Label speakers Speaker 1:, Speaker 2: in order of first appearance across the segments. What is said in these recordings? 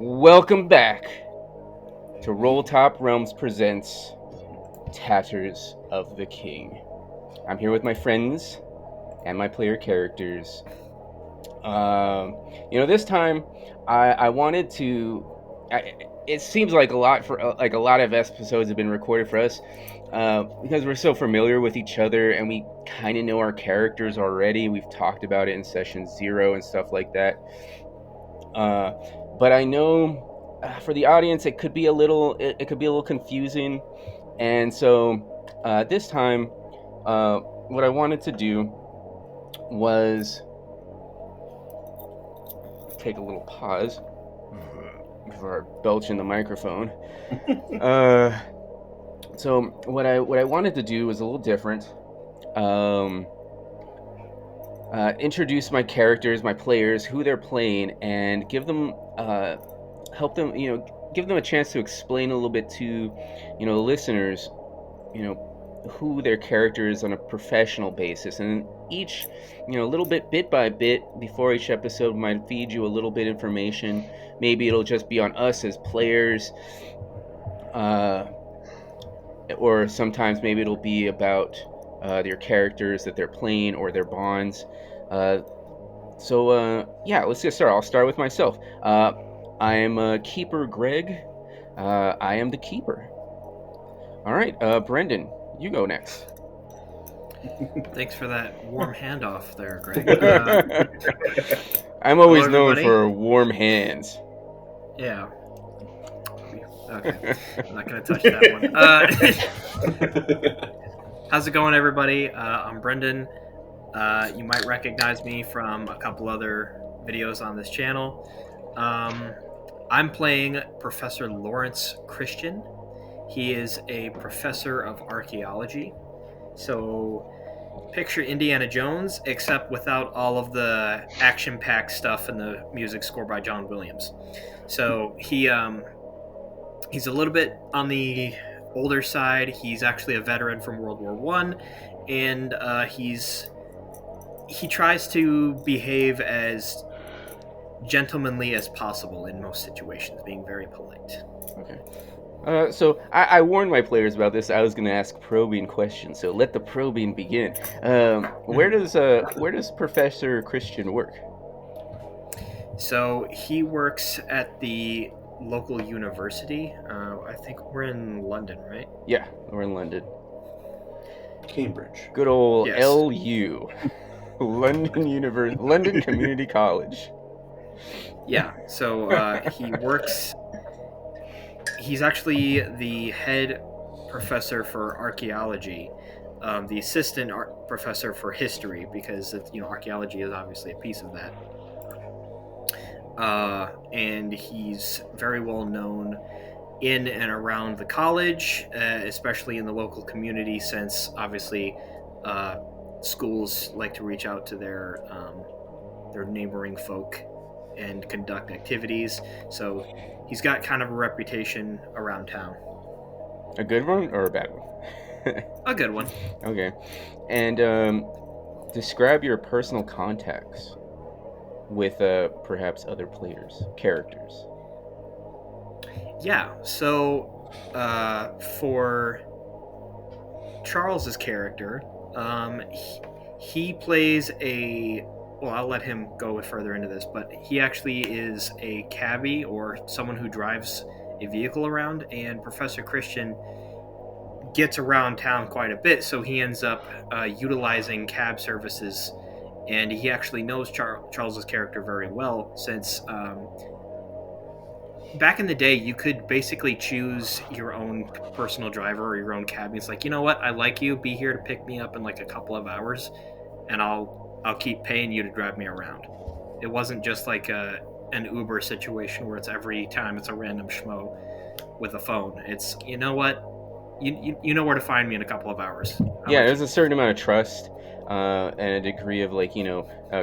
Speaker 1: Welcome back to Roll Top Realms presents Tatters of the King. I'm here with my friends and my player characters. This time I wanted to. It seems like a lot a lot of episodes have been recorded for us because we're so familiar with each other and we kind of know our characters already. We've talked about it in session 0 and stuff like that. But I know for the audience it could be a little confusing, and so this time what I wanted to do was take a little pause before I belch in the microphone. So what I wanted to do was a little different. Introduce my characters, my players, who they're playing, and give them help them, give them a chance to explain a little bit to, the listeners, who their character is on a professional basis. And each, a little bit by bit, before each episode might feed you a little bit information. Maybe it'll just be on us as players, or sometimes maybe it'll be about their characters that they're playing or their bonds. Let's get started. I'll start with myself. I am Keeper Greg. I am the Keeper. All right, Brenden, you go next.
Speaker 2: Thanks for that warm handoff there, Greg.
Speaker 1: I'm always known for warm hands.
Speaker 2: Yeah. Okay. I'm not going to touch that one. How's it going, everybody? I'm Brenden. You might recognize me from a couple other videos on this channel. I'm playing Professor Lawrence Christian. He is a professor of archaeology. So picture Indiana Jones, except without all of the action-packed stuff and the music score by John Williams. So he's a little bit on the older side. He's actually a veteran from World War I, and he tries to behave as gentlemanly as possible in most situations, being very polite.
Speaker 1: Okay. So I warned my players about this. I was going to ask probing questions, so let the probing begin. Where does Professor Christian work?
Speaker 2: So he works at the local university. I think we're in London, right?
Speaker 1: Yeah, we're in London.
Speaker 3: Cambridge.
Speaker 1: Good old yes. LU. London Community College.
Speaker 2: Yeah, so he works... He's actually the head professor for archaeology, the assistant professor for history, because archaeology is obviously a piece of that. And he's very well known in and around the college, especially in the local community, since obviously schools like to reach out to their neighboring folk and conduct activities. So he's got kind of a reputation around town.
Speaker 1: A good one or a bad one?
Speaker 2: A good one.
Speaker 1: Okay. And describe your personal contacts with perhaps other characters.
Speaker 2: Yeah, so for Charles's character, he plays well, I'll let him go further into this, but he actually is a cabbie, or someone who drives a vehicle around, and Professor Christian gets around town quite a bit, so he ends up utilizing cab services, and he actually knows Charles's character very well, since back in the day, you could basically choose your own personal driver or your own cabbie. It's like, you know what, I like you, be here to pick me up in like a couple of hours, and I'll keep paying you to drive me around. It wasn't just like an Uber situation where it's every time it's a random schmo with a phone. It's, you know what, you know where to find me in a couple of hours.
Speaker 1: There's a certain amount of trust and a degree of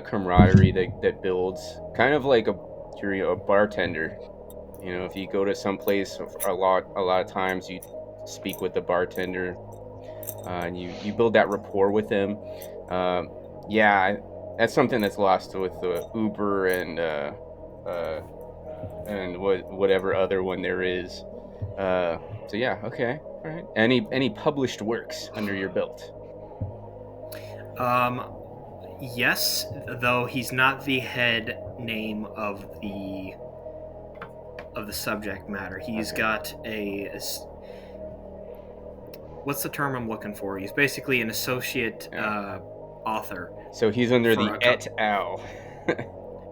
Speaker 1: camaraderie that builds, kind of like you're a bartender. If you go to some place a lot of times, you speak with the bartender and you build that rapport with them. That's something that's lost with Uber and and whatever other one there is. So yeah, okay, all right. Any published works under your belt?
Speaker 2: Um, yes, though he's not the head name of the subject matter. He's
Speaker 1: Okay.
Speaker 2: got what's the term I'm looking for? He's basically an associate
Speaker 1: Yeah.
Speaker 2: author
Speaker 1: So he's under
Speaker 2: for
Speaker 1: the
Speaker 2: a
Speaker 1: et
Speaker 2: couple.
Speaker 1: al.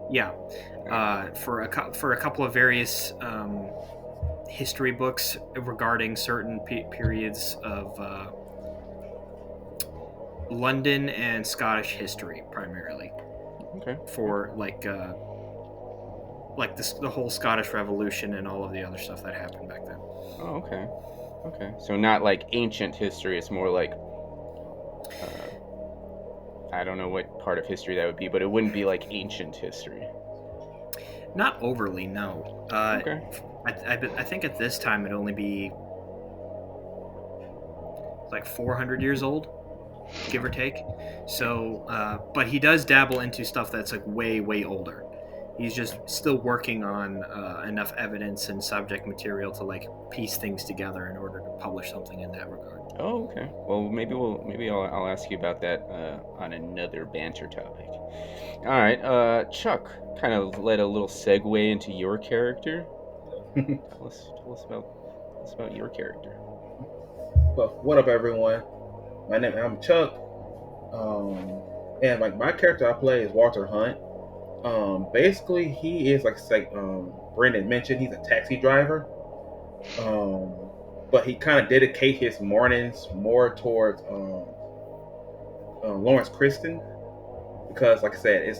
Speaker 2: Yeah,
Speaker 1: Yeah.
Speaker 2: for a couple of various history books regarding certain periods of London and Scottish history, primarily
Speaker 1: Okay.
Speaker 2: for the whole Scottish Revolution and all of the other stuff that happened back then.
Speaker 1: Oh, okay. Okay. So not like ancient history. It's more like I don't know what part of history that would be, but it wouldn't be like ancient history.
Speaker 2: Not overly, no.
Speaker 1: Okay.
Speaker 2: I think at this time it'd only be like 400 years old, give or take. So, but he does dabble into stuff that's like way older. He's just
Speaker 1: Okay.
Speaker 2: still working on enough evidence and subject material to like piece things together in order to publish something in that regard.
Speaker 1: Oh, okay. Well, maybe I'll ask you about that on another banter topic. All right. Chuck, kind of led a little segue into your character. Tell us about your character.
Speaker 3: Well, what up, everyone? I'm Chuck, and like my character I play is Walter Hunt. Basically, he is like Brenden mentioned, he's a taxi driver. Um, but he kind of dedicate his mornings more towards Lawrence Kristen because, like I said,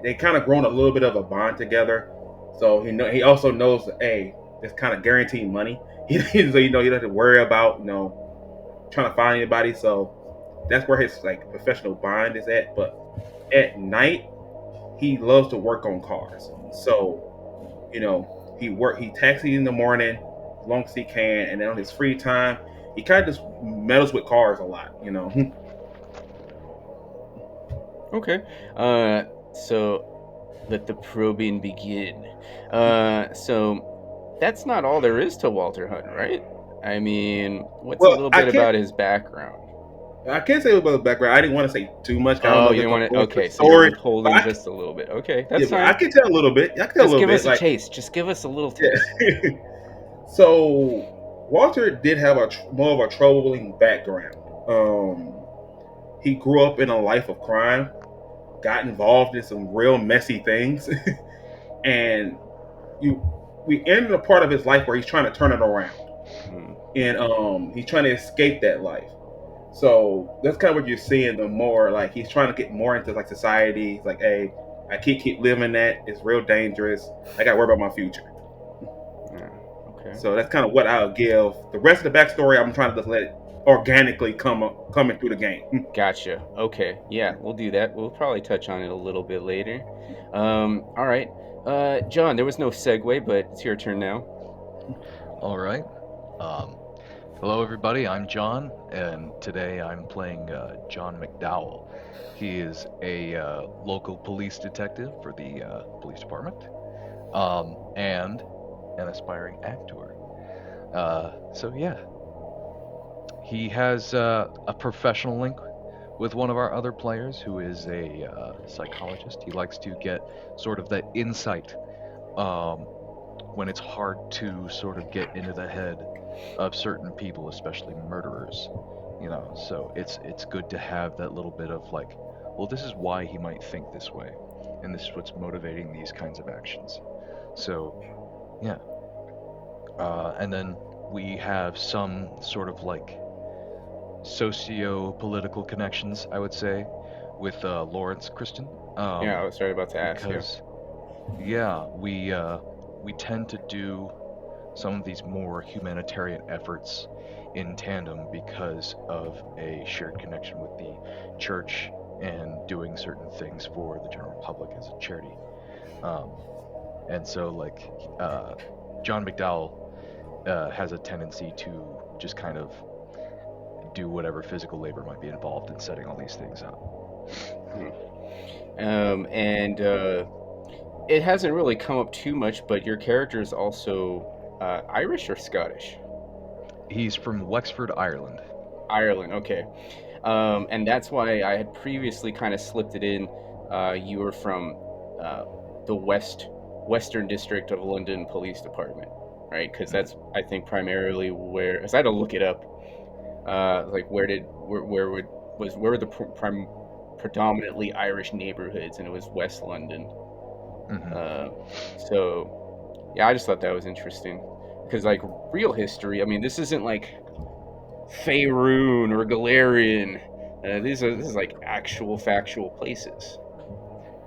Speaker 3: they kind of grown a little bit of a bond together. So he also knows that hey, it's kind of guaranteed money. So he doesn't have to worry about trying to find anybody. So that's where his like professional bond is at. But at night, he loves to work on cars. So he taxis in the morning as long as he can, and then on his free time, he kind of just meddles with cars a lot.
Speaker 1: Okay. So let the probing begin. So that's not all there is to Walter Hunt, right? I mean, what's a
Speaker 3: Well,
Speaker 1: little bit about his background?
Speaker 3: I can't say about the background. I didn't want to say too much. 'Cause I don't
Speaker 1: Oh,
Speaker 3: know
Speaker 1: you
Speaker 3: if
Speaker 1: don't
Speaker 3: it's gonna
Speaker 1: want to?
Speaker 3: go into the
Speaker 1: Okay, so you're
Speaker 3: story. But
Speaker 1: withholding just a little bit. Okay,
Speaker 3: yeah,
Speaker 1: that's
Speaker 3: but I
Speaker 1: fine.
Speaker 3: can tell a little bit. I can tell a
Speaker 1: Just
Speaker 3: little
Speaker 1: give us
Speaker 3: bit.
Speaker 1: a
Speaker 3: Like
Speaker 1: taste. Just give us a little taste.
Speaker 3: yeah. So Walter did have more of a troubling background. He grew up in a life of crime, got involved in some real messy things, and you we ended a part of his life where he's trying to turn it around,
Speaker 1: Hmm.
Speaker 3: and he's trying to escape that life. So that's kind of what you're seeing. The more like he's trying to get more into like society. He's like, hey, I can't keep living that. It's real dangerous. I got to worry about my future.
Speaker 1: Yeah. Okay.
Speaker 3: So that's kind of what I'll give. The rest of the backstory, I'm trying to just let it organically coming through the game.
Speaker 1: Gotcha. Okay. Yeah, we'll do that. We'll probably touch on it a little bit later. All right. John, there was no segue, but it's your turn now.
Speaker 4: All right. Um, Hello, everybody. I'm John, and today I'm playing Jon McDowell. He is a local police detective for the police department, and an aspiring actor. So yeah, he has a professional link with one of our other players who is a psychologist. He likes to get sort of that insight um, when it's hard to sort of get into the head of certain people, especially murderers. So it's good to have that little bit of like, well, this is why he might think this way, and this is what's motivating these kinds of actions. So yeah, and then we have some sort of like socio-political connections, I would say, with Lawrence Kristen,
Speaker 1: Yeah, I was right about to ask you.
Speaker 4: because yeah, we tend to do some of these more humanitarian efforts in tandem because of a shared connection with the church and doing certain things for the general public as a charity. Um, and so, like, Jon McDowell has a tendency to just kind of do whatever physical labor might be involved in setting all these things up.
Speaker 1: And It hasn't really come up too much, but your character is also Irish or Scottish?
Speaker 4: He's from Wexford, Ireland.
Speaker 1: Ireland, okay. And that's why I had previously kind of slipped it in. You were from the Western District of London Police Department, right? Because that's, I think, primarily where. Because I had to look it up. Like where were the predominantly Irish neighborhoods, and it was West London.
Speaker 4: Mhm.
Speaker 1: So yeah, I just thought that was interesting because like real history. I mean, this isn't like Faerun or Galarian. This is like actual factual places.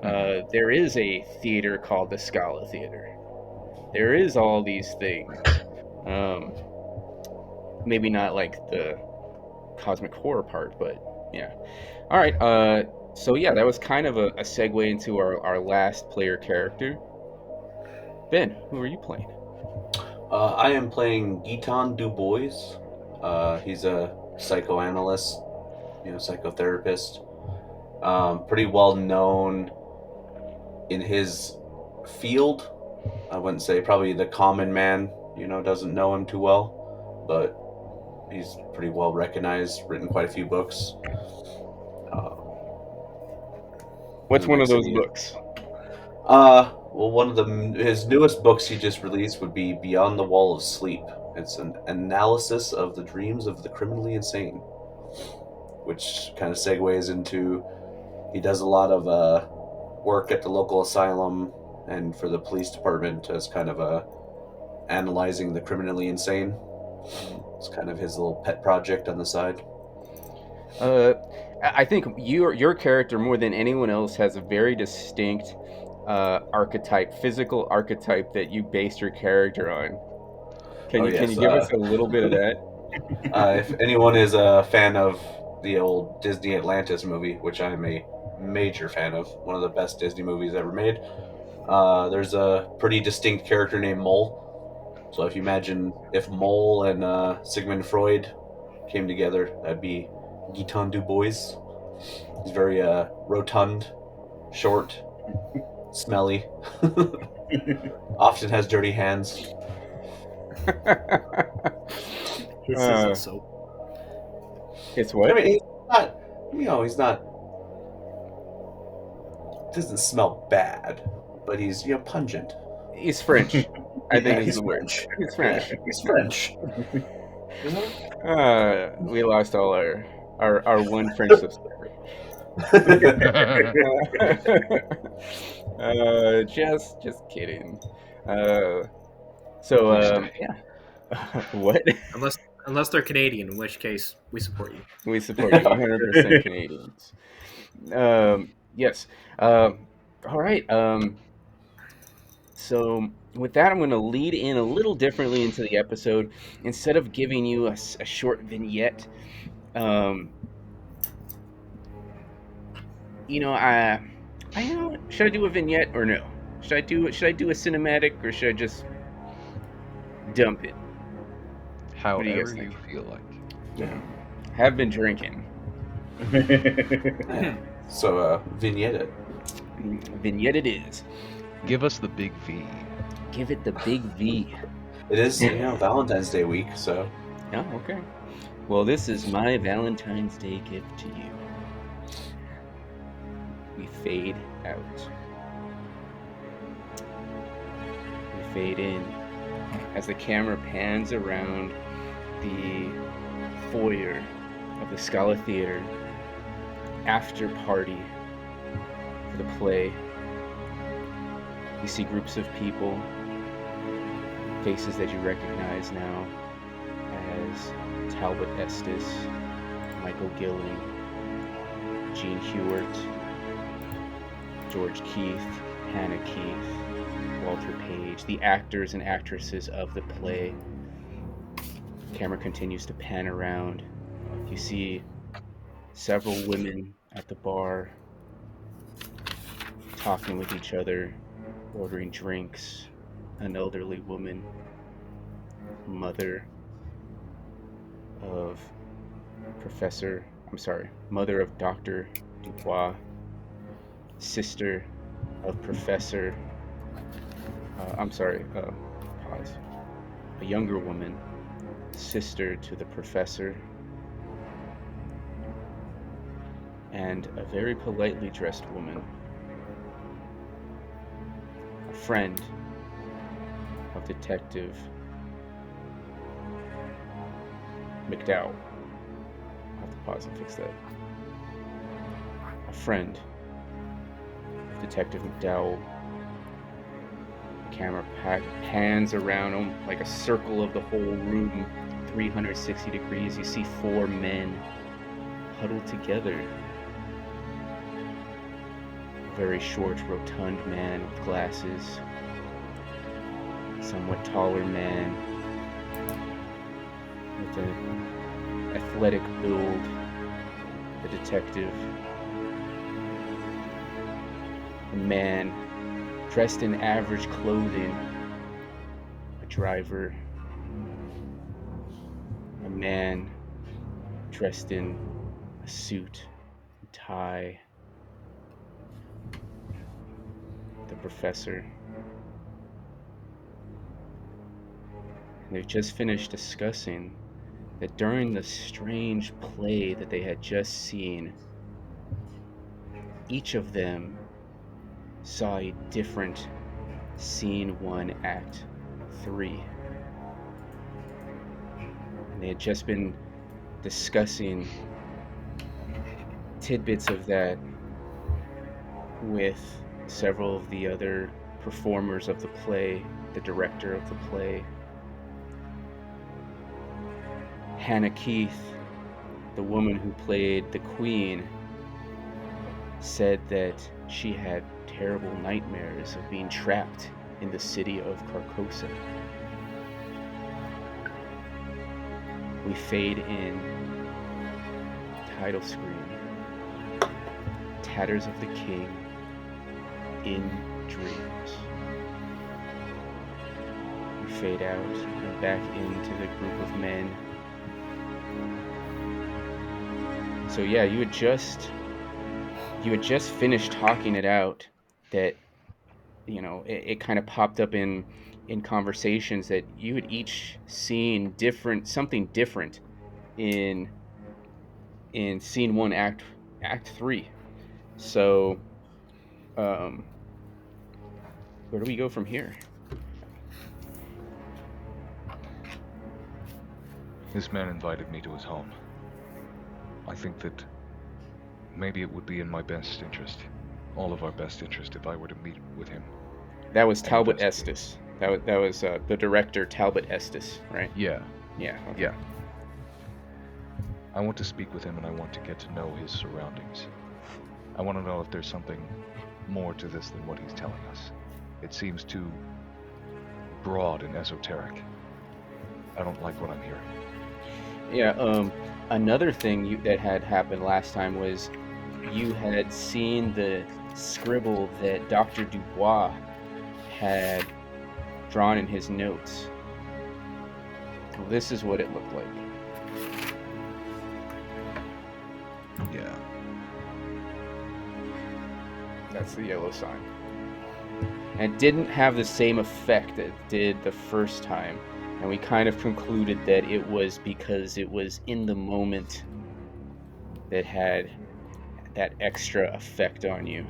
Speaker 1: There is a theater called the Scala Theater. There is all these things. Um, Maybe not like the cosmic horror part, but yeah. All right. So yeah, that was kind of a segue into our last player character. Ben, who are you playing?
Speaker 5: I am playing Gaeton DuBois. He's a psychoanalyst, psychotherapist. Pretty well known in his field. I wouldn't say probably the common man, doesn't know him too well, but he's pretty well recognized. Written quite a few books.
Speaker 1: What's one of those
Speaker 5: City.
Speaker 1: books?
Speaker 5: Well, one of his newest books he just released would be Beyond the Wall of Sleep. It's an analysis of the dreams of the criminally insane, which kind of segues into he does a lot of work at the local asylum and for the police department as kind of analyzing the criminally insane. It's kind of his little pet project on the side.
Speaker 1: I think your character more than anyone else has a very distinct archetype, physical archetype that you base your character on. Can you give us a little bit of that?
Speaker 5: If anyone is a fan of the old Disney Atlantis movie, which I am a major fan of, one of the best Disney movies ever made, there's a pretty distinct character named Mole. So if you imagine if Mole and Sigmund Freud came together, that'd be Gaeton DuBois. He's very rotund, short, smelly, often has dirty hands.
Speaker 2: His isn't soap.
Speaker 1: It's what?
Speaker 5: I mean, he's not. Doesn't smell bad, but he's pungent.
Speaker 1: He's French. I think
Speaker 5: he's
Speaker 1: the word.
Speaker 5: French.
Speaker 1: He's French.
Speaker 5: He's French.
Speaker 1: We lost all our one French subscriber. Just kidding. Yeah. What?
Speaker 2: Unless they're Canadian, in which case we support you.
Speaker 1: We support you 100% Canadians. Yes. All right. So with that, I'm going to lead in a little differently into the episode. Instead of giving you a short vignette, should I do a vignette or no? Should I do a cinematic or should I just dump it?
Speaker 4: However you feel like.
Speaker 1: Yeah. Have been drinking.
Speaker 5: So vignette it.
Speaker 1: Vignette it is.
Speaker 4: Give us the big V.
Speaker 1: Give it the big V.
Speaker 5: It is, Valentine's Day week, so.
Speaker 1: Oh, okay. Well, this is my Valentine's Day gift to you. We fade out. We fade in as the camera pans around the foyer of the Scala Theater after party for the play. You see groups of people, faces that you recognize now as Talbot Estes, Michael Gilling, Gene Hewart, George Keith, Hannah Keith, Walter Page, the actors and actresses of the play. The camera continues to pan around. You see several women at the bar talking with each other, ordering drinks. An elderly woman, mother of Dr. DuBois, sister of Professor I'm sorry, pause. A younger woman, sister to the professor, and a very politely dressed woman, a friend of Detective McDowell. I'll have to pause and fix that. A friend of Detective McDowell. The camera pans around him like a circle of the whole room, 360 degrees. You see 4 men huddled together. A very short, rotund man with glasses. Somewhat taller man with an athletic build. The detective. A man dressed in average clothing. A driver. A man dressed in a suit and tie. The professor. And they've just finished discussing that during the strange play that they had just seen, each of them saw a different Scene 1, Act 3. And they had just been discussing tidbits of that with several of the other performers of the play, the director of the play. Hannah Keith, the woman who played the Queen, said that she had terrible nightmares of being trapped in the city of Carcosa. We fade in, title screen, Tatters of the King in Dreams. We fade out and back into the group of men. So yeah, you had just finished talking it out, that it kind of popped up in conversations that you had each seen something different in Scene 1, Act 3. So where do we go from here?
Speaker 4: This man invited me to his home. I think that maybe it would be in my best interest, all of our best interest, if I were to meet with him.
Speaker 1: That was
Speaker 4: and
Speaker 1: Talbot
Speaker 4: investigate.
Speaker 1: Estes. That was the director, Talbot Estes, right?
Speaker 4: Yeah,
Speaker 1: Yeah. Okay.
Speaker 4: yeah. I want to speak with him, and I want to get to know his surroundings. I want to know if there's something more to this than what he's telling us. It seems too broad and esoteric. I don't like what I'm hearing.
Speaker 1: Yeah. Another thing that had happened last time was you had seen the scribble that Dr. DuBois had drawn in his notes. Well, this is what it looked like.
Speaker 4: Yeah.
Speaker 1: That's the yellow sign. And it didn't have the same effect that it did the first time. And we kind of concluded that it was because it was in the moment that had that extra effect on you,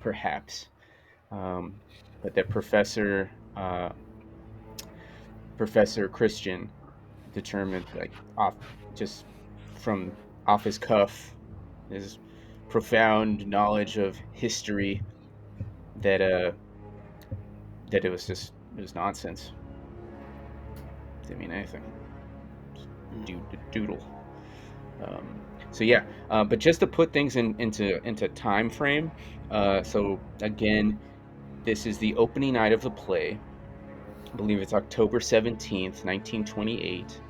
Speaker 1: perhaps. But that Professor Christian determined, like, just from off his cuff, his profound knowledge of history, that it was nonsense. Didn't mean anything. Doodle. So yeah, but just to put things into time frame. So again, this is the opening night of the play. I believe it's October 17th, 1928.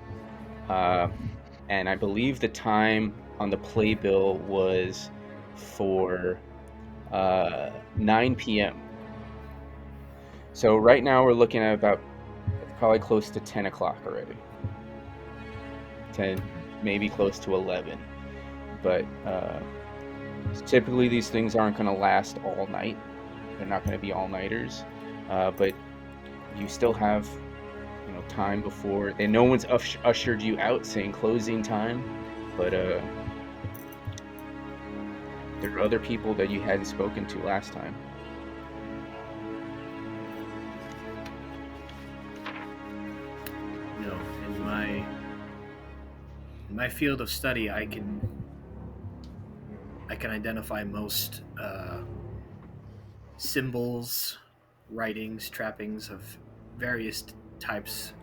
Speaker 1: And I believe the time on the playbill was for 9 p.m. So right now we're looking at about probably close to 10 o'clock already. 10, maybe close to 11. But typically these things aren't going to last all night. They're not going to be all-nighters. but you still have time before, and no one's ushered you out saying closing time, but there are other people that you hadn't spoken to last time.
Speaker 2: In my field of study, I can identify most symbols, writings, trappings of various types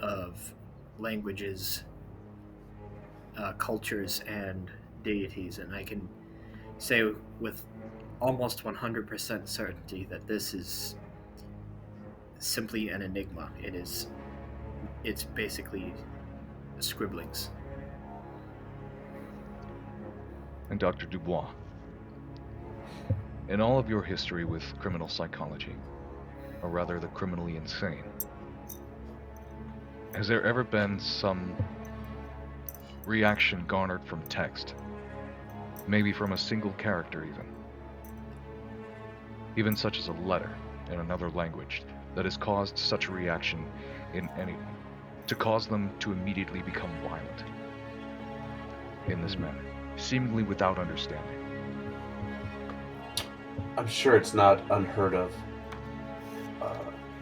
Speaker 2: of languages, cultures, and deities, and I can say with almost 100% certainty that this is simply an enigma. It's basically scribblings.
Speaker 4: And Dr. Dubois, in all of your history with criminal psychology, or rather the criminally insane, has there ever been some reaction garnered from text? Maybe from a single character even such as a letter in another language that has caused such a reaction in anyone, to cause them to immediately become violent in this manner, seemingly without understanding.
Speaker 5: I'm sure it's not unheard of.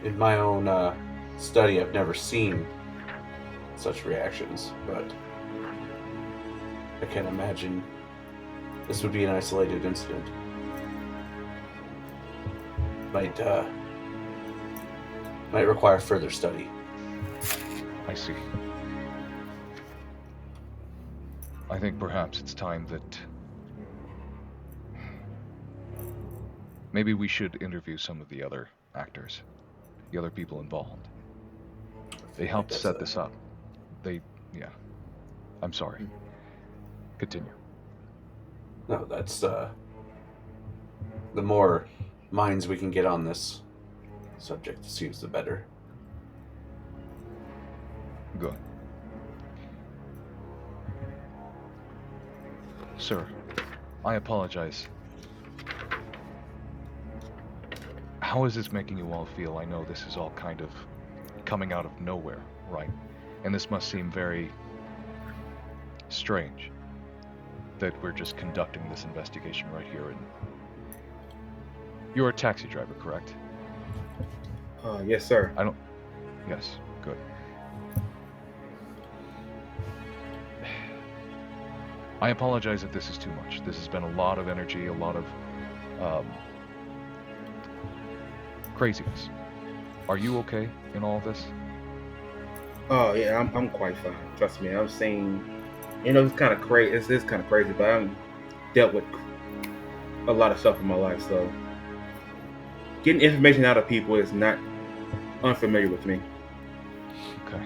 Speaker 5: In my own study, I've never seen such reactions, but I can't imagine this would be an isolated incident. Might require further study.
Speaker 4: I see. I think perhaps it's time that maybe we should interview some of the other actors, the other people involved. They helped set this up. I'm sorry. Continue.
Speaker 5: No, that's the more minds we can get on this subject, seems the better.
Speaker 4: Good. Sir, I apologize. How is this making you all feel? I know this is all kind of coming out of nowhere, right? And this must seem very strange that we're just conducting this investigation right here. And you're a taxi driver, correct?
Speaker 3: Yes, sir.
Speaker 4: Yes, good. I apologize if this is too much. This has been a lot of energy, a lot of craziness. Are you okay in all of this?
Speaker 3: Oh yeah, I'm quite fine. Trust me. I'm saying, it's kind of crazy. It's kind of crazy, but I've dealt with a lot of stuff in my life, so getting information out of people is not unfamiliar with me.
Speaker 4: Okay.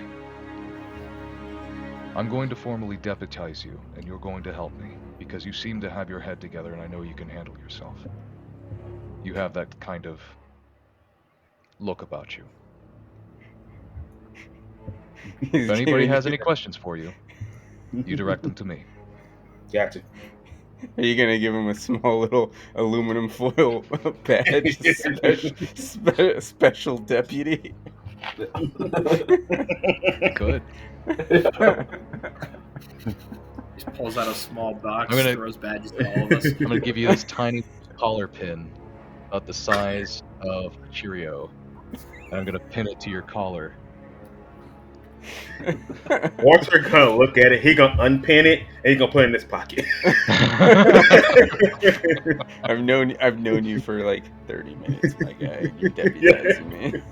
Speaker 4: I'm going to formally deputize you, and you're going to help me, because you seem to have your head together, and I know you can handle yourself. You have that kind of look about you. If anybody has any questions for you, you direct them to me.
Speaker 3: Gotcha.
Speaker 1: Are you gonna give him a small little aluminum foil badge? Special deputy.
Speaker 4: Good.
Speaker 2: He pulls out a small box,
Speaker 4: I'm gonna-
Speaker 2: throws badges to all of us.
Speaker 4: I'm gonna give you this tiny collar pin about the size of a Cheerio, and I'm gonna pin it to your collar.
Speaker 3: Walter gonna look at it. He gonna unpin it and he gonna put it in his pocket.
Speaker 1: I've known you for like 30 minutes, my guy. You're deputizing me.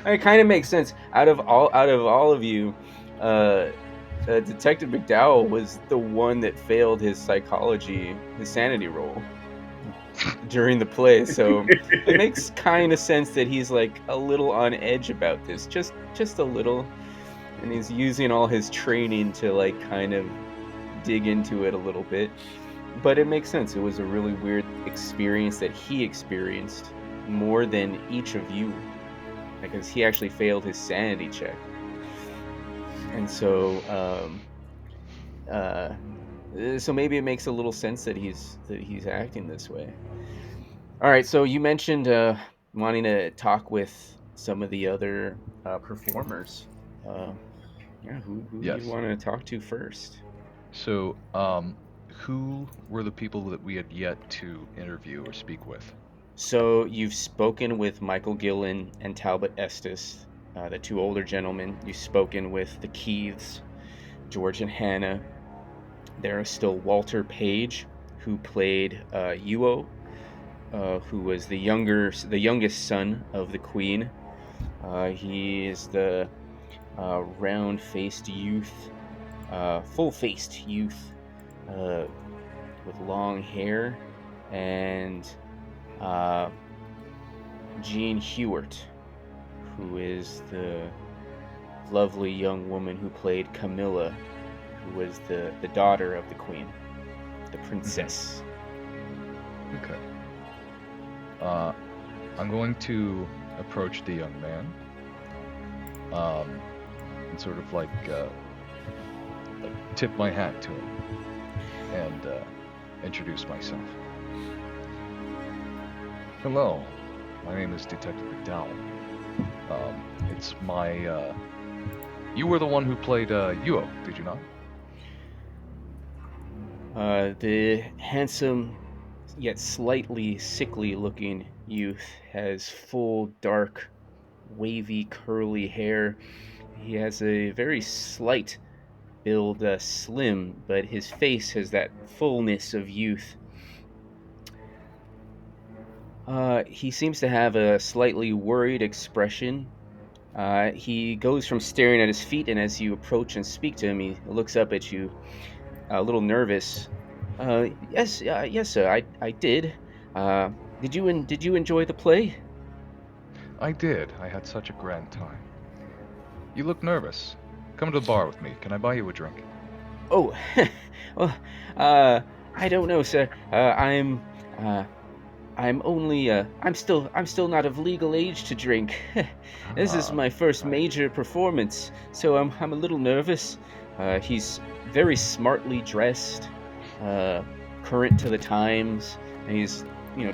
Speaker 1: It kind of makes sense. Out of all of you, Detective McDowell was the one that failed his sanity roll during the play, so it makes kind of sense that he's like a little on edge about this, just a little, and he's using all his training to like kind of dig into it a little bit. But it makes sense. It was a really weird experience that he experienced more than each of you, because he actually failed his sanity check, and so so maybe it makes a little sense that he's acting this way. All right, so you mentioned wanting to talk with some of the other performers. Uh, yeah, who do you
Speaker 4: Yes.
Speaker 1: want to talk to first?
Speaker 4: So, who were the people that we had yet to interview or speak with?
Speaker 1: So you've spoken with Michael Gillen and Talbot Estes, the two older gentlemen. You've spoken with the Keiths, George and Hannah. There is still Walter Page, who played Yuo, who was the youngest son of the Queen. He is the round-faced youth, full-faced youth, uh, with long hair, and uh, Jean Hewart, who is the lovely young woman who played Camilla, who was the daughter of the queen, the princess.
Speaker 4: Okay. Uh, I'm going to approach the young man, and sort of like tip my hat to him and introduce myself. Hello, my name is Detective McDowell. It's my. You were the one who played Yuo, did you not?
Speaker 1: The handsome yet slightly sickly-looking youth has full, dark, wavy, curly hair. He has a very slight build, slim, but his face has that fullness of youth. He seems to have a slightly worried expression. He goes from staring at his feet, and as you approach and speak to him, he looks up at you, a little nervous. Yes, sir. I did. Did you enjoy the play?
Speaker 4: I did. I had such a grand time. You look nervous. Come to the bar with me. Can I buy you a drink?
Speaker 1: Oh, well, I don't know, sir. Uh, I'm still not of legal age to drink. This is
Speaker 4: Ah,
Speaker 1: my first
Speaker 4: right.
Speaker 1: major performance, so I'm a little nervous. He's very smartly dressed, uh, current to the times, and he's,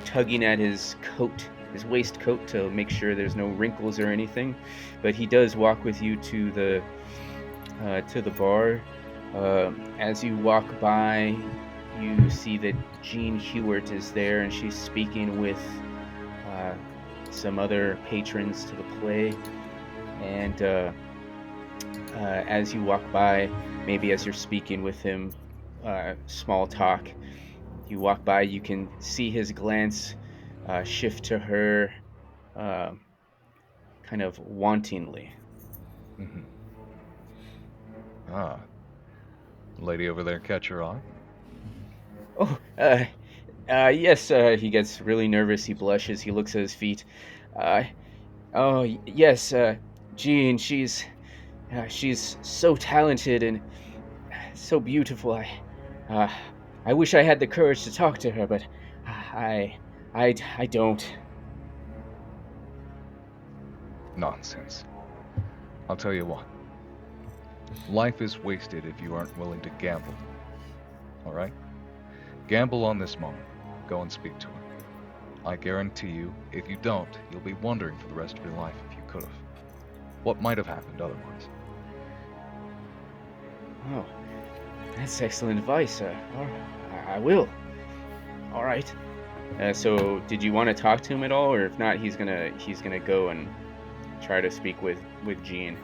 Speaker 1: tugging at his coat, his waistcoat, to make sure there's no wrinkles or anything. But he does walk with you to the bar. As you walk by, you see that Jean Hewart is there, and she's speaking with uh, some other patrons to the play. And as you walk by, maybe as you're speaking with him, small talk, you walk by, you can see his glance shift to her, uh, kind of wantingly.
Speaker 4: Mm-hmm. Ah, lady over there catch your eye?
Speaker 1: Oh, yes. He gets really nervous. He blushes. He looks at his feet. Uh, oh, yes. Jean, she's so talented and so beautiful. Uh, I wish I had the courage to talk to her, but I, I don't.
Speaker 4: Nonsense. I'll tell you what. Life is wasted if you aren't willing to gamble. Alright? Gamble on this moment. Go and speak to her. I guarantee you, if you don't, you'll be wondering for the rest of your life if you could have. What might have happened otherwise?
Speaker 1: Oh, that's excellent advice. I will. All right. So, did you want to talk to him at all, or if not, he's gonna go and try to speak with Jean.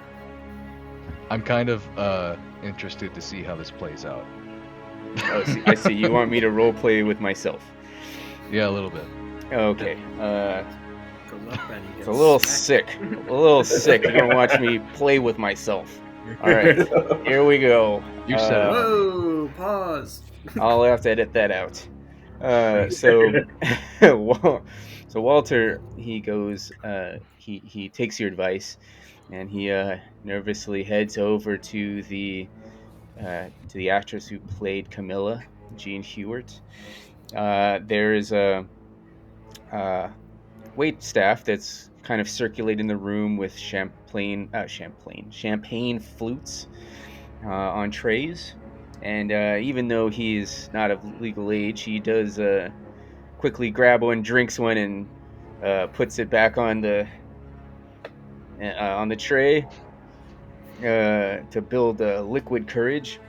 Speaker 4: I'm kind of interested to see how this plays out.
Speaker 1: Oh, I see. You want me to role play with myself?
Speaker 4: Yeah, a little bit.
Speaker 1: Okay.
Speaker 2: Goes up and he
Speaker 1: It's
Speaker 2: gets
Speaker 1: a little
Speaker 2: smacked.
Speaker 1: sick. A little sick. You're gonna watch me play with myself. All right. Here we go.
Speaker 4: You said it.
Speaker 2: Whoa! Pause.
Speaker 1: I'll have to edit that out. So, so Walter, he goes. He takes your advice, and he nervously heads over to the actress who played Camilla, Jean Hewart. There is a wait staff that's kind of circulating the room with champagne flutes on trays. And even though he's not of legal age, he does quickly grab one, drinks one, and puts it back on the tray to build liquid courage.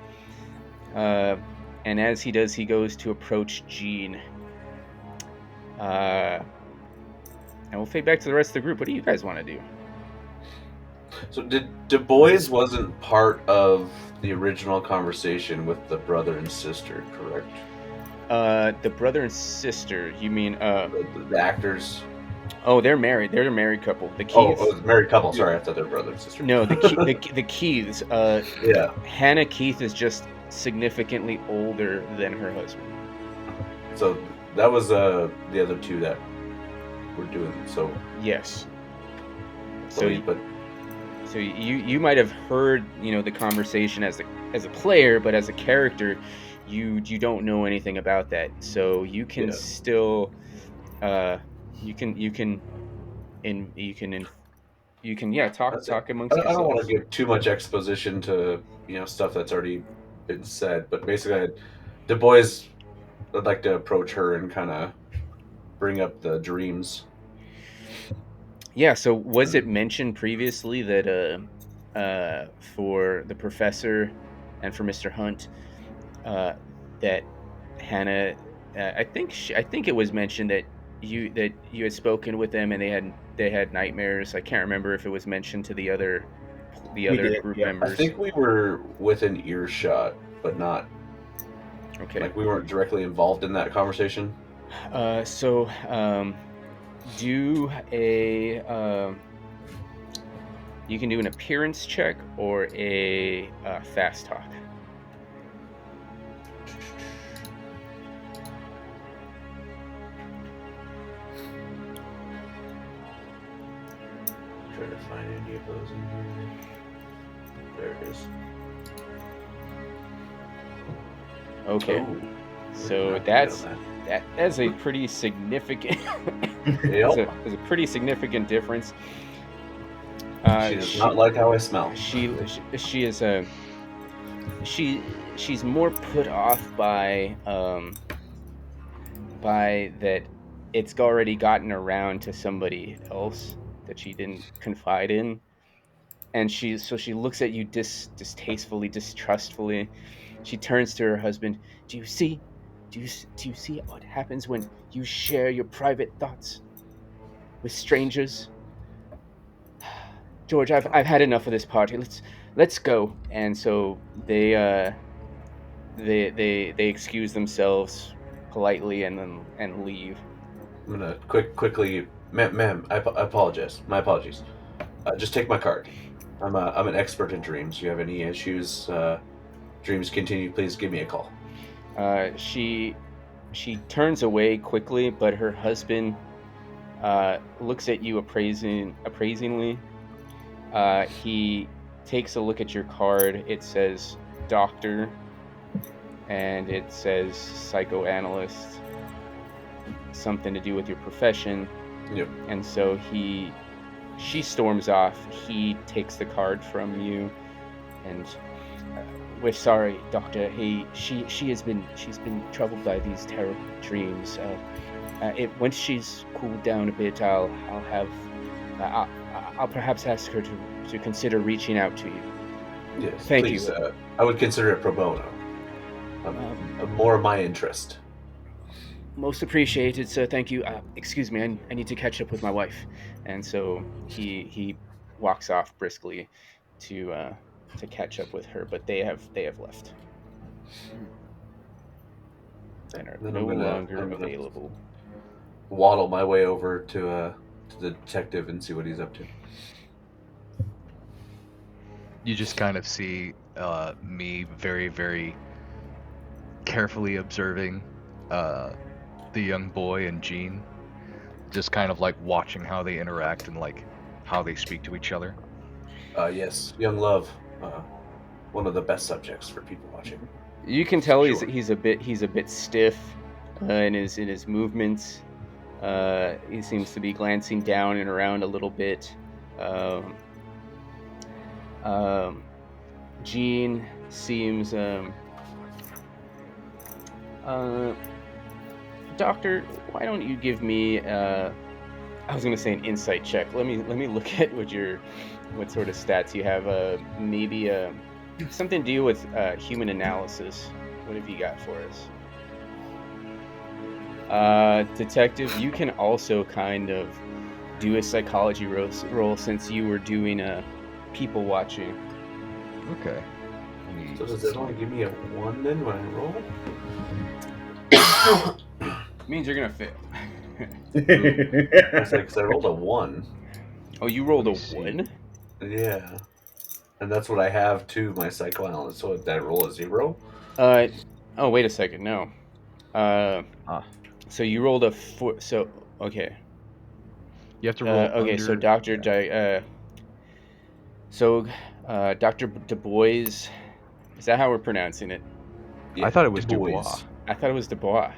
Speaker 1: And as he does, he goes to approach Jean. And we'll fade back to the rest of the group. What do you guys want to do?
Speaker 5: So DuBois wasn't part of the original conversation with the brother and sister, correct?
Speaker 1: The brother and sister. You mean
Speaker 5: The actors?
Speaker 1: Oh, they're married. They're a married couple. The Keiths.
Speaker 5: Oh, the married couple. Sorry, I thought they were brother and sister.
Speaker 1: No, the Keiths.
Speaker 5: Yeah.
Speaker 1: Hannah Keith is just significantly older than her husband.
Speaker 5: So that was the other two that were doing. So
Speaker 1: yes.
Speaker 5: So
Speaker 1: you might have heard the conversation as a player, but as a character, you don't know anything about that. So you can still you can talk amongst yourselves.
Speaker 5: I don't want to give too much exposition to stuff that's already been said, but basically, DuBois would like to approach her and kind of bring up the dreams.
Speaker 1: Yeah. So was it mentioned previously that for the professor and for Mr. Hunt that Hannah, I think it was mentioned that you had spoken with them and they had nightmares. I can't remember if it was mentioned to the other group members.
Speaker 5: I think we were within earshot, but not.
Speaker 1: Okay.
Speaker 5: Like we weren't directly involved in that conversation.
Speaker 1: So do a you can do an appearance check or a fast talk.
Speaker 5: Try to find any of those in here. There it is.
Speaker 1: Okay.
Speaker 5: Oh,
Speaker 1: so that's a pretty significant
Speaker 5: Yep.
Speaker 1: There's a pretty significant difference.
Speaker 5: She does not like how I smell.
Speaker 1: She is she's more put off by that it's already gotten around to somebody else that she didn't confide in, and she looks at you distastefully, distrustfully. She turns to her husband. Do you see what happens when you share your private thoughts with strangers? George, I've had enough of this party. Let's go. And so they excuse themselves politely and leave.
Speaker 5: I'm gonna quickly, ma'am. I apologize. My apologies. Just take my card. I'm an expert in dreams. You have any issues? Dreams continue. Please give me a call.
Speaker 1: She turns away quickly, but her husband looks at you appraisingly. He takes a look at your card. It says doctor, and it says psychoanalyst, something to do with your profession.
Speaker 5: Yep.
Speaker 1: And so she storms off. He takes the card from you, and we're sorry, doctor. She's been troubled by these terrible dreams. Once she's cooled down a bit, I'll perhaps ask her to consider reaching out to you.
Speaker 5: Yes,
Speaker 1: Thank
Speaker 5: please,
Speaker 1: you.
Speaker 5: I would consider it pro bono. More of my interest.
Speaker 1: Most appreciated, sir. Thank you. Excuse me, I need to catch up with my wife. And so he walks off briskly to catch up with her, but they have left and are no longer available.
Speaker 5: Waddle my way over to the detective and see what he's up to.
Speaker 4: You just kind of see me very, very carefully observing the young boy and Jean, just kind of like watching how they interact and like how they speak to each other.
Speaker 5: Yes, young love, one of the best subjects for people watching.
Speaker 1: You can tell
Speaker 5: Sure.
Speaker 1: he's a bit stiff in his movements. He seems to be glancing down and around a little bit. Jean seems Doctor, why don't you give me? I was gonna say an insight check. Let me look at what sort of stats you have. Maybe something to do with human analysis. What have you got for us? Detective, you can also kind of do a psychology roll since you were doing people watching.
Speaker 4: Okay.
Speaker 5: So does it only give me a 1 then when I roll?
Speaker 1: Means you're gonna fail.
Speaker 5: I said because I rolled a 1.
Speaker 1: Oh, you rolled a
Speaker 4: Let me see.
Speaker 1: 1?
Speaker 5: Yeah. And that's what I have to my psychoanalyst. So did I roll a 0?
Speaker 1: Oh, wait a second. No. So you rolled a 4. So, okay.
Speaker 4: You have to roll
Speaker 1: okay,
Speaker 4: under...
Speaker 1: so Dr. Dr. DuBois, is that how we're pronouncing it?
Speaker 5: Yeah,
Speaker 4: I thought it was
Speaker 5: DuBois.
Speaker 4: DuBois.
Speaker 1: I thought it was DuBois.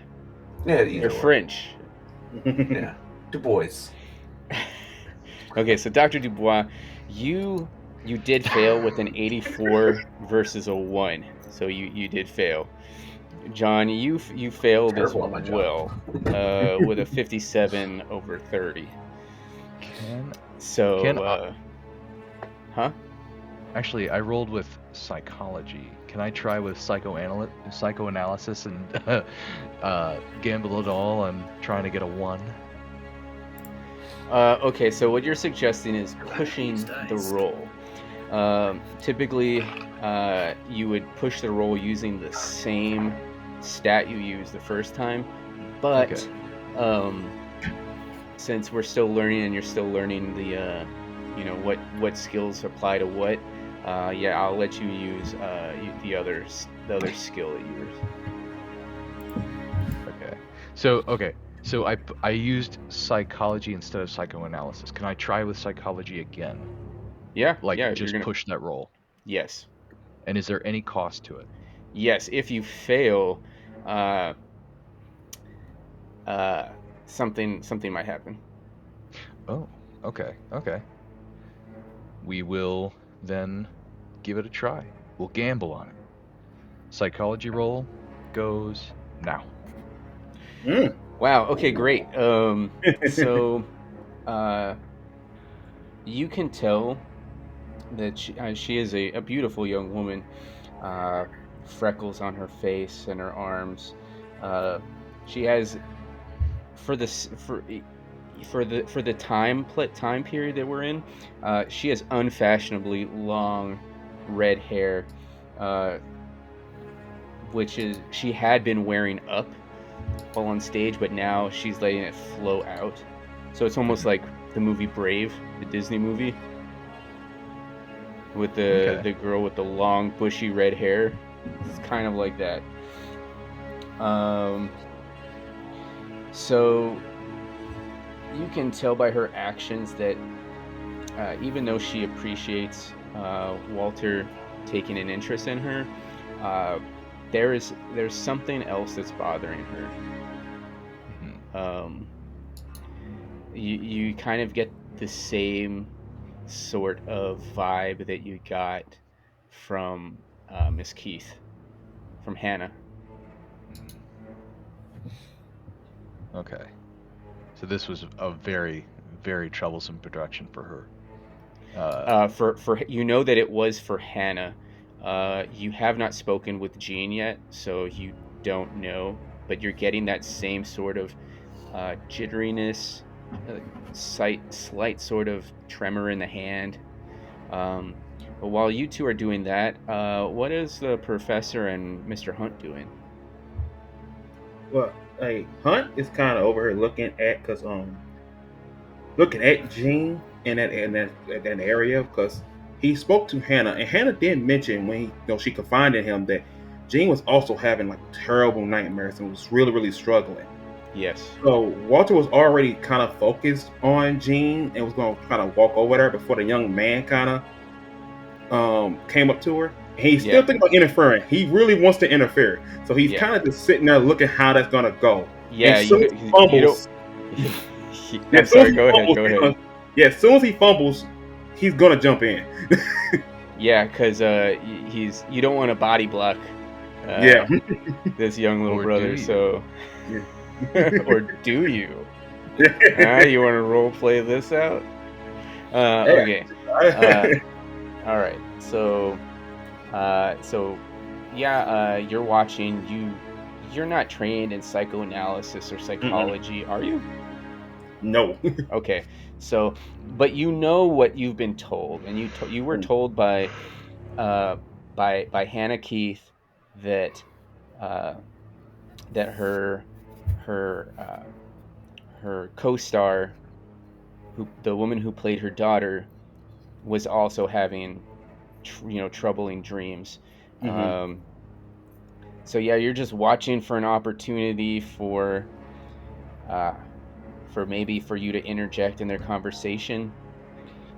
Speaker 5: Yeah,
Speaker 1: You're
Speaker 5: either way.
Speaker 1: French.
Speaker 5: Yeah, DuBois.
Speaker 1: Okay, so Dr. DuBois, you did fail with an 84 versus a 1. So you did fail. John, you failed as
Speaker 5: Terrible at my job.
Speaker 1: well with a 57 over 30. Huh?
Speaker 4: Actually, I rolled with psychology. Can I try with psychoanalysis and gamble it all? I'm trying to get a 1.
Speaker 1: Okay, so what you're suggesting is pushing the roll. Typically, you would push the roll using the same stat you used the first time, but since we're still learning and you're still learning the what skills apply to what, I'll let you use the other skill that you used.
Speaker 4: So I used psychology instead of psychoanalysis. Can I try with psychology again?
Speaker 1: Yeah.
Speaker 4: Just push that roll.
Speaker 1: Yes.
Speaker 4: And is there any cost to it?
Speaker 1: Yes. If you fail, something might happen.
Speaker 4: Oh, okay. We will then give it a try. We'll gamble on it. Psychology roll goes now.
Speaker 1: Wow. Okay. Great. So, you can tell that she is a beautiful young woman. Freckles on her face and her arms. She has for the time period that we're in. She has unfashionably long red hair, which is she had been wearing up while on stage, but now she's letting it flow out. So it's almost like the movie Brave, the Disney movie, with the girl with the long bushy red hair. It's kind of like that. So you can tell by her actions that even though she appreciates Walter taking an interest in her, there's something else that's bothering her. You kind of get the same sort of vibe that you got from Miss Keith, from Hannah.
Speaker 4: Okay. So this was a very, very troublesome production for her.
Speaker 1: For you know that it was for Hannah. You have not spoken with Jean yet, so you don't know, but you're getting that same sort of jitteriness, slight sort of tremor in the hand. But while you two are doing that, what is the professor and Mr. Hunt doing?
Speaker 3: Well, Hunt is kind of over here looking at Jean in that area because he spoke to Hannah, and Hannah did mention when she confided in him that Jean was also having like terrible nightmares and was really, really struggling.
Speaker 1: Yes.
Speaker 3: So Walter was already kind of focused on Jean and was going to kind of walk over there before the young man kind of came up to her. And he's still thinking about interfering. He really wants to interfere. So he's kind of just sitting there looking how that's going to go.
Speaker 1: Yeah,
Speaker 3: you don't...
Speaker 1: I'm sorry, go ahead.
Speaker 3: Yeah, as soon as he fumbles, he's going to jump in.
Speaker 1: Yeah, because you don't want to body block this young little brother. So Or do you? You want to role play this out? Okay. All right. So you're watching. You're not trained in psychoanalysis or psychology, are you?
Speaker 3: No.
Speaker 1: Okay. So, but you know what you've been told, and you were told uh, by Hannah Keith that uh, that her her co-star, the woman who played her daughter, was also having troubling dreams.
Speaker 3: Mm-hmm.
Speaker 1: So yeah, you're just watching for an opportunity uh, for you to interject in their conversation.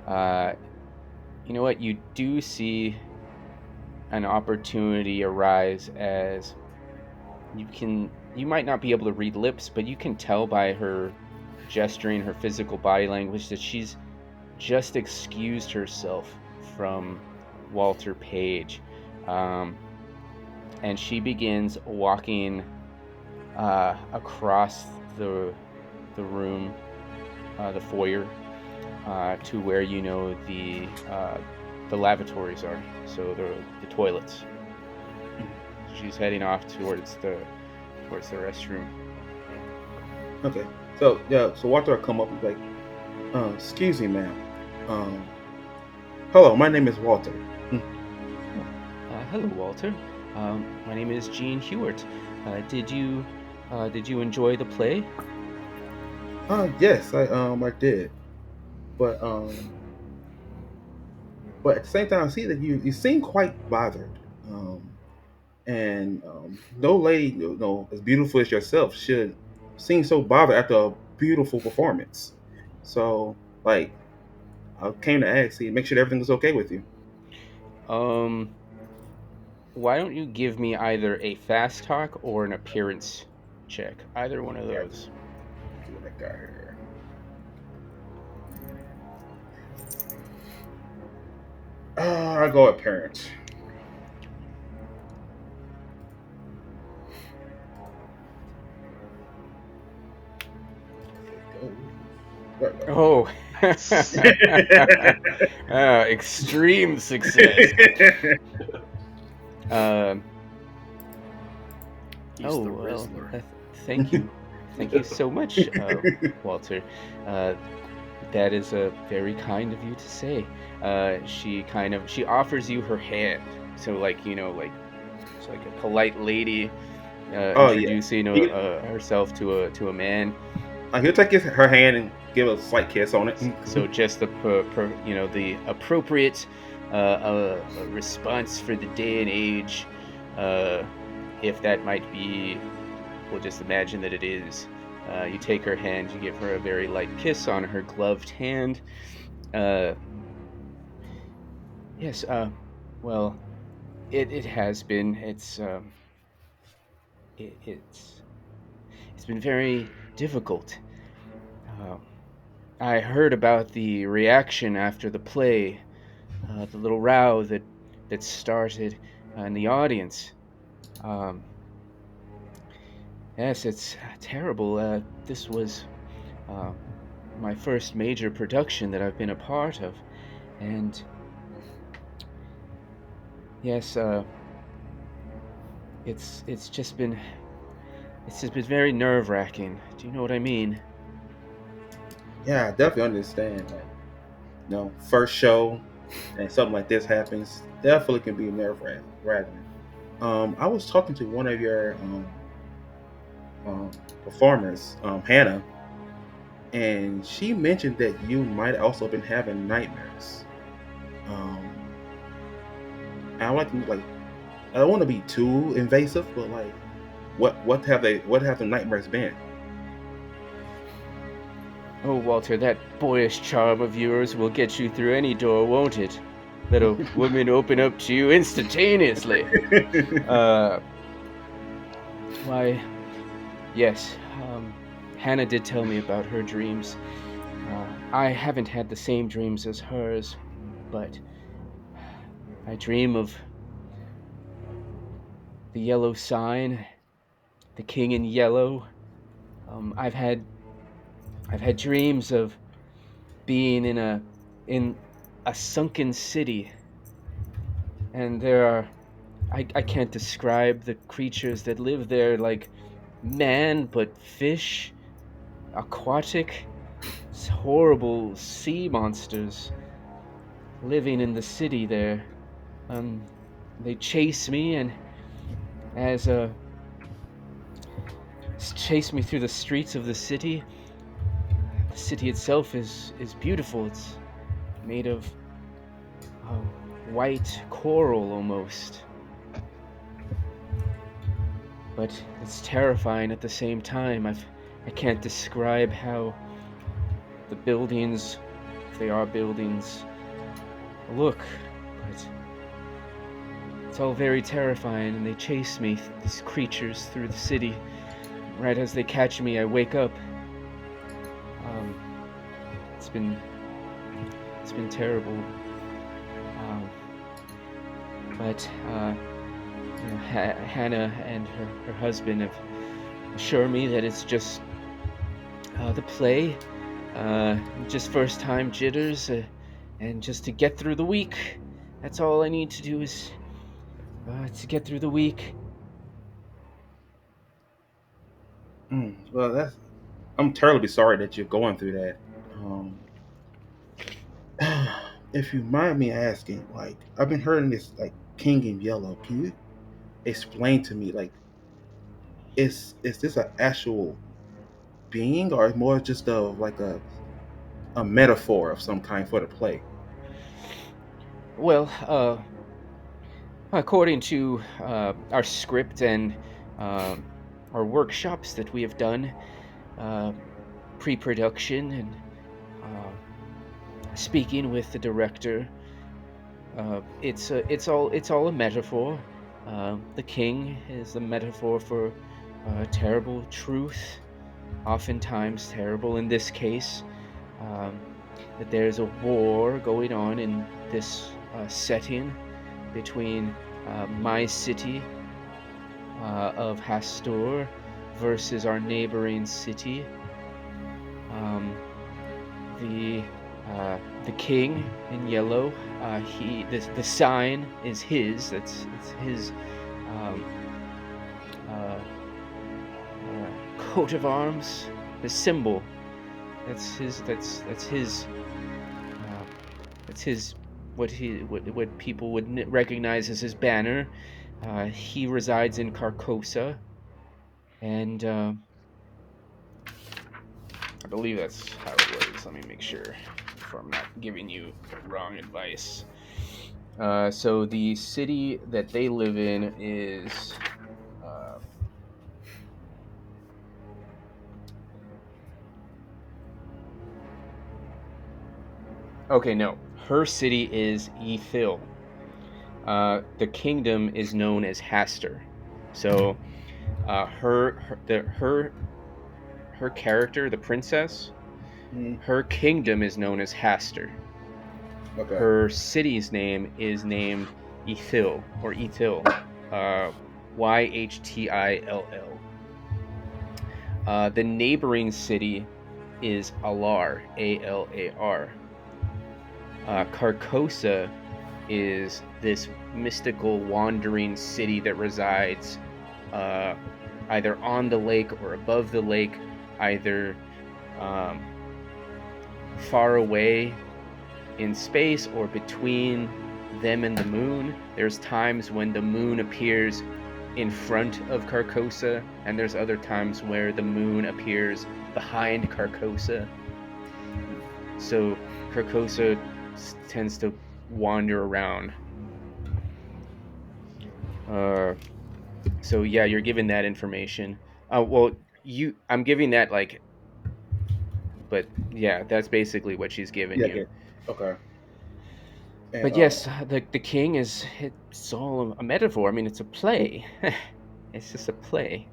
Speaker 1: Uh, you know what? You do see an opportunity arise as you might not be able to read lips, but you can tell by her gesturing, her physical body language, that she's just excused herself from Walter Page. And she begins walking across the room, the foyer, to where the lavatories are, so the toilets. She's heading off towards the restroom.
Speaker 3: Okay. So yeah. So Walter will come up and be like, "Excuse me, ma'am. Hello, my name is Walter."
Speaker 1: Hello, Walter. My name is Gene Hewart. Did you enjoy the play?
Speaker 3: Yes, I did, but at the same time, I see that you seem quite bothered. And no lady, as beautiful as yourself, should seem so bothered after a beautiful performance. So, like, I came to ask, see, make sure everything was okay with you.
Speaker 1: Um, why don't you give me either a fast talk or an appearance check? Either one of
Speaker 3: Yeah,
Speaker 1: those.
Speaker 3: see what I got here. I go with parents.
Speaker 1: Oh, extreme success. Um,
Speaker 2: He's
Speaker 1: oh
Speaker 2: the
Speaker 1: well,
Speaker 2: Rizzler.
Speaker 1: thank you so much, Walter. Uh, that is very kind of you to say. She offers you her hand, so like it's like a polite lady
Speaker 3: Oh yeah,
Speaker 1: introducing
Speaker 3: he,
Speaker 1: herself to a man.
Speaker 3: he'll take her hand and give a slight kiss on it.
Speaker 1: So just the appropriate response for the day and age, uh, if that might be, we'll just imagine that it is. You take her hand, you give her a very light kiss on her gloved hand. Uh, yes, well, it has been. It's been very difficult. Uh, I heard about the reaction after the play, the little row that started in the audience. Um, yes, it's terrible. This was uh, my first major production that I've been a part of, and yes, it's just been very nerve-wracking. Do you know what I mean?
Speaker 3: Yeah, I definitely understand. Like, first show and something like this happens, definitely can be nerve wracking. I was talking to one of your performers, Hannah, and she mentioned that you might also been having nightmares. Um, I like to like I don't want to be too invasive, but like, what have the nightmares been?
Speaker 1: Oh, Walter, that boyish charm of yours will get you through any door, won't it? Let a woman open up to you instantaneously. Why, yes, Hannah did tell me about her dreams. I haven't had the same dreams as hers, but I dream of the yellow sign, the king in yellow, I've had dreams of being in a sunken city, and there are I can't describe the creatures that live there, like man but fish, aquatic, horrible sea monsters living in the city there. They chase me and as chase me through the streets of the city. The city itself is beautiful. It's made of white coral almost. But it's terrifying at the same time. I can't describe how the buildings, if they are buildings, look, but it's all very terrifying, and they chase me, these creatures, through the city. Right as they catch me, I wake up. It's been terrible. But Hannah and her husband have assured me that it's just the play, just first time jitters, and just to get through the week. That's all I need to do is to get through the week.
Speaker 3: Well, I'm terribly sorry that you're going through that. If you mind me asking, like, I've been hearing this, like, King in Yellow. Can you explain to me, like, is this an actual being, or more just like a metaphor of some kind for the play?
Speaker 1: Well, according to our script and our workshops that we have done, pre-production and speaking with the director, it's all a metaphor. The king is a metaphor for terrible truth, oftentimes terrible. In this case, that there's a war going on in this setting between my city of Hastur versus our neighboring city. The king in yellow, the sign is his. It's his coat of arms, the symbol. That's his what people would recognize as his banner. He resides in Carcosa, and I believe that's how it was. Let me make sure before I'm not giving you wrong advice. So the city that they live in is okay, no. Her city is Ethil. The kingdom is known as Hastur. So her character, the princess, her kingdom is known as Hastur.
Speaker 3: Okay.
Speaker 1: Her city's name is named Ethil, or Ethil, Yhtill. The neighboring city is Alar, Alar. Carcosa is this mystical wandering city that resides either on the lake or above the lake, either far away in space or between them and the moon. There's times when the moon appears in front of Carcosa, and there's other times where the moon appears behind Carcosa. So Carcosa tends to wander around. So yeah, you're given that information. I'm giving that, like, but yeah, that's basically what she's given
Speaker 3: Yeah.
Speaker 1: you.
Speaker 3: Okay. And,
Speaker 1: But yes, the king it's all a metaphor. I mean, it's a play. It's just a play.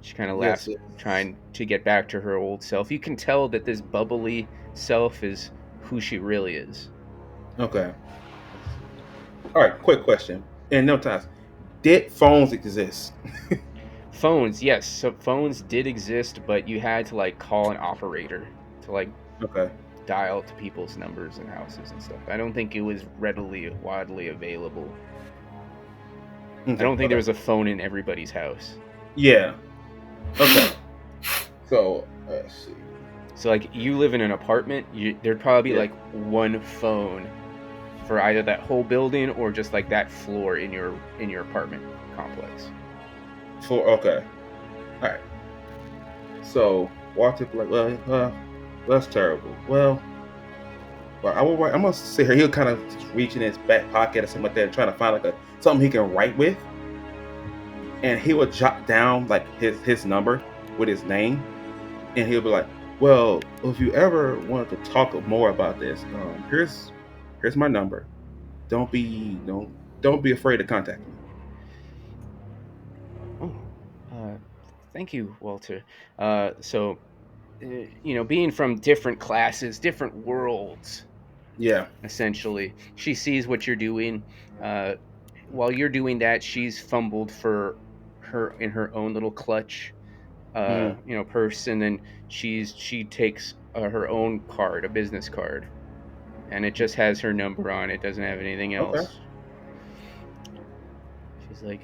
Speaker 1: She kind of laughs,
Speaker 3: yes.
Speaker 1: trying to get back to her old self. You can tell that this bubbly self is who she really is.
Speaker 3: Okay. All right. Quick question. And no times, did phones exist?
Speaker 1: Phones, yes. So phones did exist, but you had to like call an operator to like
Speaker 3: Okay.
Speaker 1: dial to people's numbers and houses and stuff. I don't think it was readily, widely available. I don't think there was a phone in everybody's house.
Speaker 3: Yeah. Okay. So let's see.
Speaker 1: So like you live in an apartment, there'd probably be
Speaker 3: Yeah.
Speaker 1: like one phone for either that whole building or just like that floor in your apartment complex.
Speaker 3: Okay. All right. So Walter, like, well, that's terrible. Well, I'm gonna say here he'll kind of reach in his back pocket or something like that, and trying to find like something he can write with, and he would jot down like his number with his name, and he'll be like, well, if you ever want to talk more about this, here's my number. Don't be afraid to contact me.
Speaker 1: Oh, thank you, Walter. So, being from different classes, different worlds,
Speaker 3: Yeah.
Speaker 1: essentially, she sees what you're doing. While you're doing that, she's fumbled for her own little clutch, purse, and then she takes her own card, a business card, and it just has her number on it. Doesn't have anything else.
Speaker 3: Okay.
Speaker 1: She's like,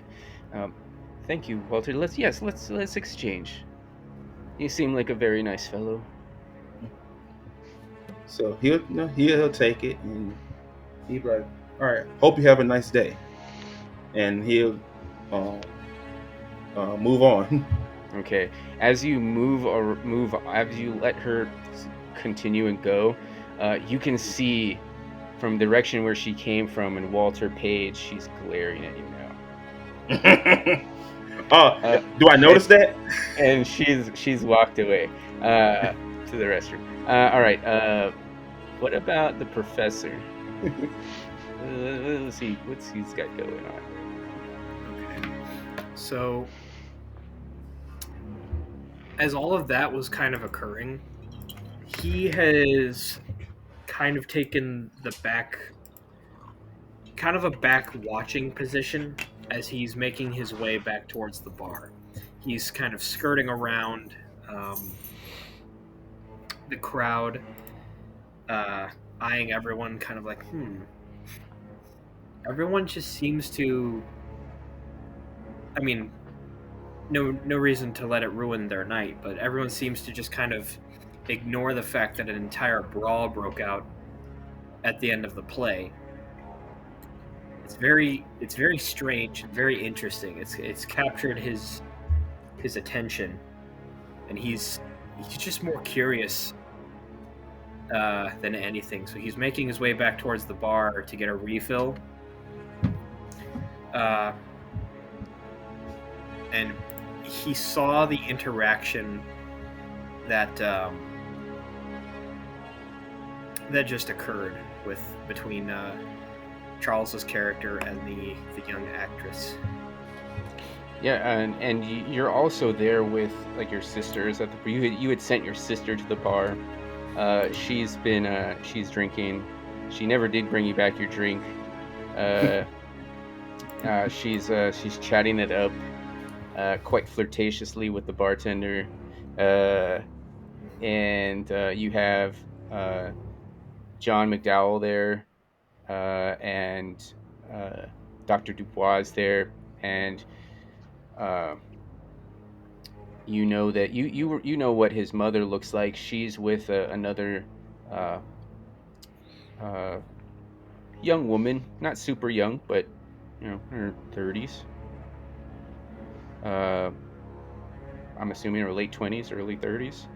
Speaker 1: "Thank you, Walter. Let's exchange. You seem like a very nice fellow."
Speaker 3: So he'll take it, and he'll be like, all right, hope you have a nice day, and he'll move on.
Speaker 1: Okay. As you as you let her continue and go, you can see from the direction where she came from, and Walter Page, she's glaring at you now.
Speaker 3: Do I notice that?
Speaker 1: And she's walked away to the restroom. All right. What about the professor? Let's see what's he's got going on.
Speaker 2: Okay. So, as all of that was kind of occurring, he has kind of taken the back watching position as he's making his way back towards the bar. He's kind of skirting around the crowd, eyeing everyone kind of like, Everyone just seems to... I mean, no reason to let it ruin their night, but everyone seems to just kind of ignore the fact that an entire brawl broke out at the end of the play. It's very strange and very interesting. It's captured his attention, and he's just more curious than anything. So he's making his way back towards the bar to get a refill. And he saw the interaction that that just occurred between Charles's character and the young actress.
Speaker 1: Yeah, and you're also there with like your sisters at the. You had sent your sister to the bar. She's drinking. She never did bring you back your drink. She's chatting it up quite flirtatiously with the bartender, and you have Jon McDowell there, and Dr. DuBois is there, and you know that you know what his mother looks like. She's with another young woman, not super young, but her 30s. I'm assuming her late 20s, early 30s.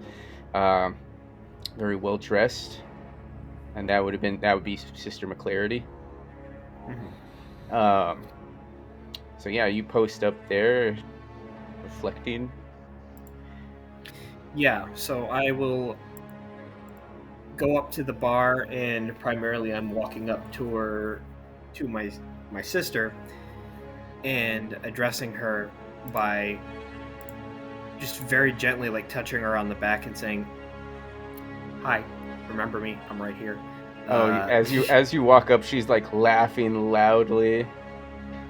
Speaker 1: Very well dressed, and that would be Sister McClarity.
Speaker 2: Mm-hmm.
Speaker 1: So yeah, you post up there, reflecting.
Speaker 2: Yeah, so I will go up to the bar, and primarily I'm walking up to my sister and addressing her by just very gently like touching her on the back and saying, "Hi, remember me? I'm right here."
Speaker 1: As you walk up, she's like laughing loudly,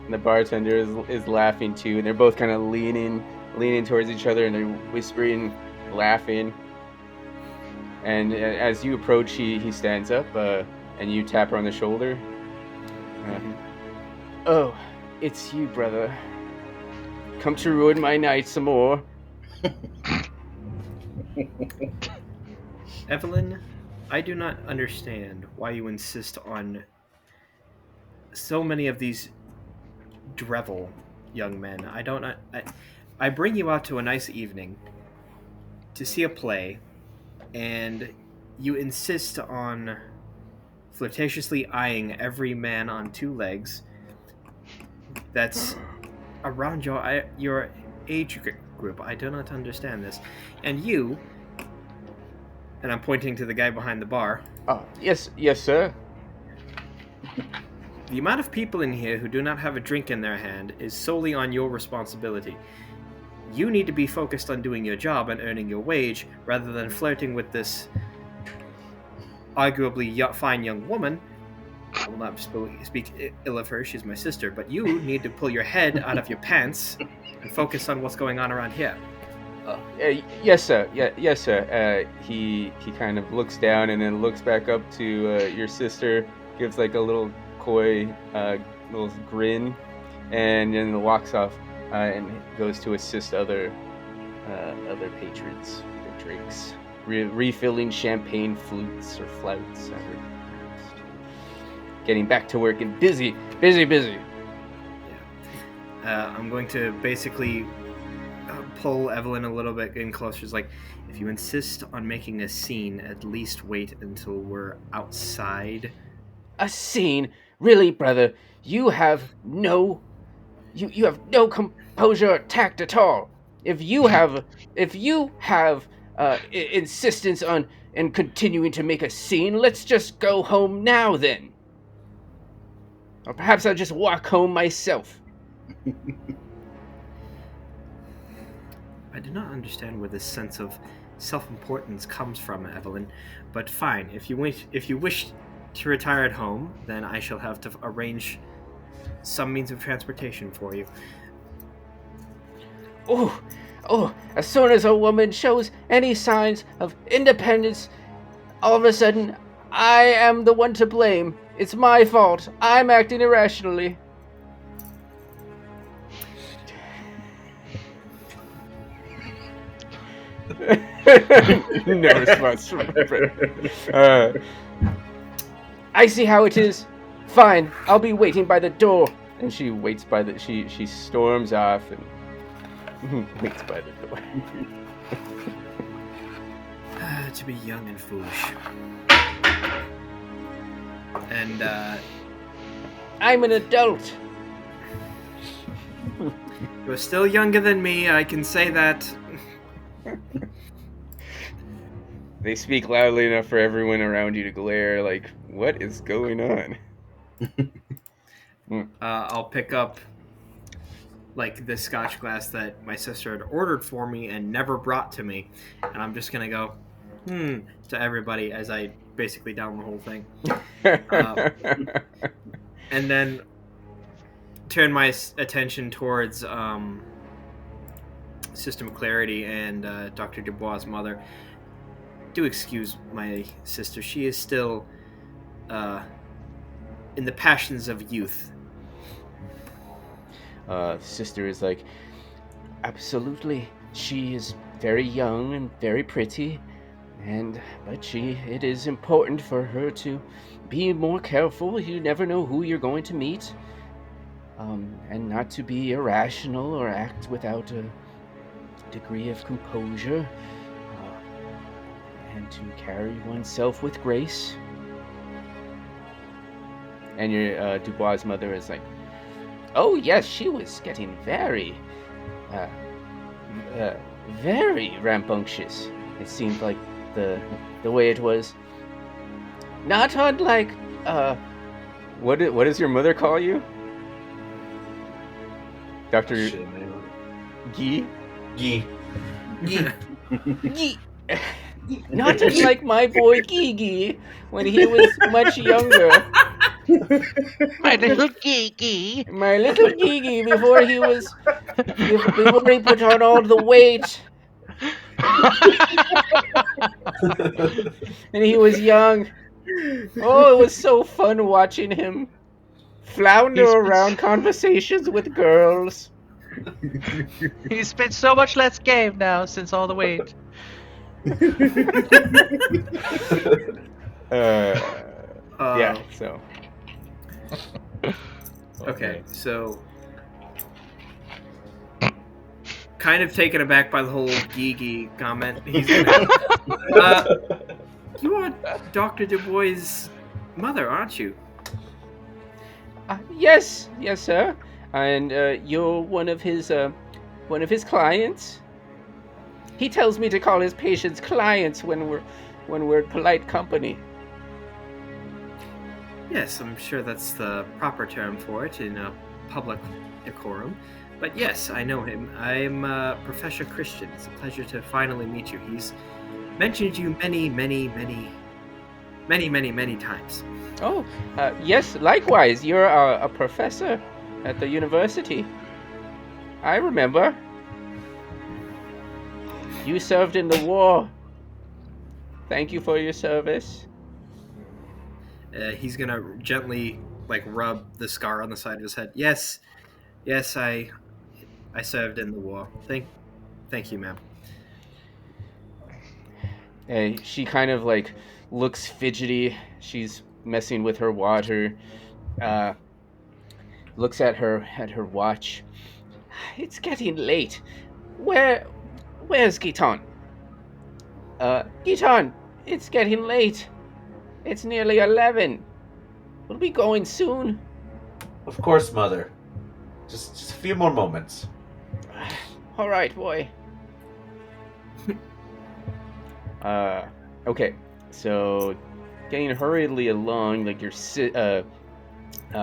Speaker 1: and the bartender is laughing too, and they're both kind of leaning leaning towards each other, and they're whispering, laughing. And as you approach, he stands up, and you tap her on the shoulder. Oh, it's you, brother. Come to ruin my night some more.
Speaker 2: Evelyn, I do not understand why you insist on so many of these drivel young men. I bring you out to a nice evening to see a play, and you insist on flirtatiously eyeing every man on two legs that's around your age group. I do not understand this. And you, and I'm pointing to the guy behind the bar.
Speaker 1: Oh, yes, sir.
Speaker 2: The amount of people in here who do not have a drink in their hand is solely on your responsibility. You need to be focused on doing your job and earning your wage, rather than flirting with this arguably fine young woman. I will not speak ill of her, she's my sister, but you need to pull your head out of your pants and focus on what's going on around here.
Speaker 1: Yes, sir. Yes, sir. He kind of looks down and then looks back up to your sister, gives like a little coy little grin, and then walks off and goes to assist other patrons with their drinks, refilling champagne flutes or flouts. Getting back to work and busy.
Speaker 2: Yeah. I'm going to basically pull Evelyn a little bit in closer. It's like, if you insist on making a scene, at least wait until we're outside.
Speaker 1: A scene? Really, brother? You have no composure or tact at all. If you have insistence on and continuing to make a scene, let's just go home now then. Or perhaps I'll just walk home myself.
Speaker 2: I do not understand where this sense of self-importance comes from, Evelyn. But fine, if you wish to retire at home, then I shall have to arrange some means of transportation for you.
Speaker 1: Oh, as soon as a woman shows any signs of independence, all of a sudden, I am the one to blame. It's my fault. I'm acting irrationally. No response from Brenden. I see how it is. Fine, I'll be waiting by the door. And she waits by the. She storms off and waits by the door.
Speaker 2: To be young and foolish. And
Speaker 1: I'm an adult.
Speaker 2: You're still younger than me, I can say that.
Speaker 1: They speak loudly enough for everyone around you to glare like, what is going on?
Speaker 2: I'll pick up like the scotch glass that my sister had ordered for me and never brought to me, and I'm just gonna go to everybody as I basically down the whole thing, and then turn my attention towards System Clarity and Dr. DuBois' mother. Do excuse my sister; she is still in the passions of youth.
Speaker 1: Sister is like, absolutely. She is very young and very pretty, but it is important for her to be more careful. You never know who you're going to meet, and not to be irrational or act without a degree of composure, and to carry oneself with grace. And your DuBois' mother is like, oh yes, she was getting very rambunctious. It seemed like the way it was. Not unlike what does your mother call you? Dr. Guy? Guy. Not unlike my boy Gigi when he was much younger.
Speaker 4: My little geeky.
Speaker 1: My little Gigi before he put on all the weight and he was young. Oh, it was so fun watching him flounder
Speaker 4: He's
Speaker 1: around conversations with girls.
Speaker 4: He's spent so much less game now since all the weight.
Speaker 1: Yeah, so.
Speaker 2: Okay, so kind of taken aback by the whole Gigi comment. He's gonna, you are Dr. DuBois' mother, aren't you?
Speaker 1: Yes, sir. And you're one of his clients. He tells me to call his patients clients when we're polite company.
Speaker 2: Yes, I'm sure that's the proper term for it in a public decorum. But yes, I know him. I'm Professor Christian. It's a pleasure to finally meet you. He's mentioned you many times.
Speaker 1: Oh, yes, likewise. You're a professor at the university. I remember. You served in the war. Thank you for your service.
Speaker 2: He's gonna gently rub the scar on the side of his head. Yes, I served in the war. Thank you, ma'am.
Speaker 1: She kind of looks fidgety. She's messing with her water. Looks at her watch. It's getting late. Where's Gaeton? Gaeton, it's getting late. It's nearly 11. We'll be going soon.
Speaker 5: Of course, Mother. Just a few more moments.
Speaker 1: All right, boy. Okay. So, getting hurriedly along, your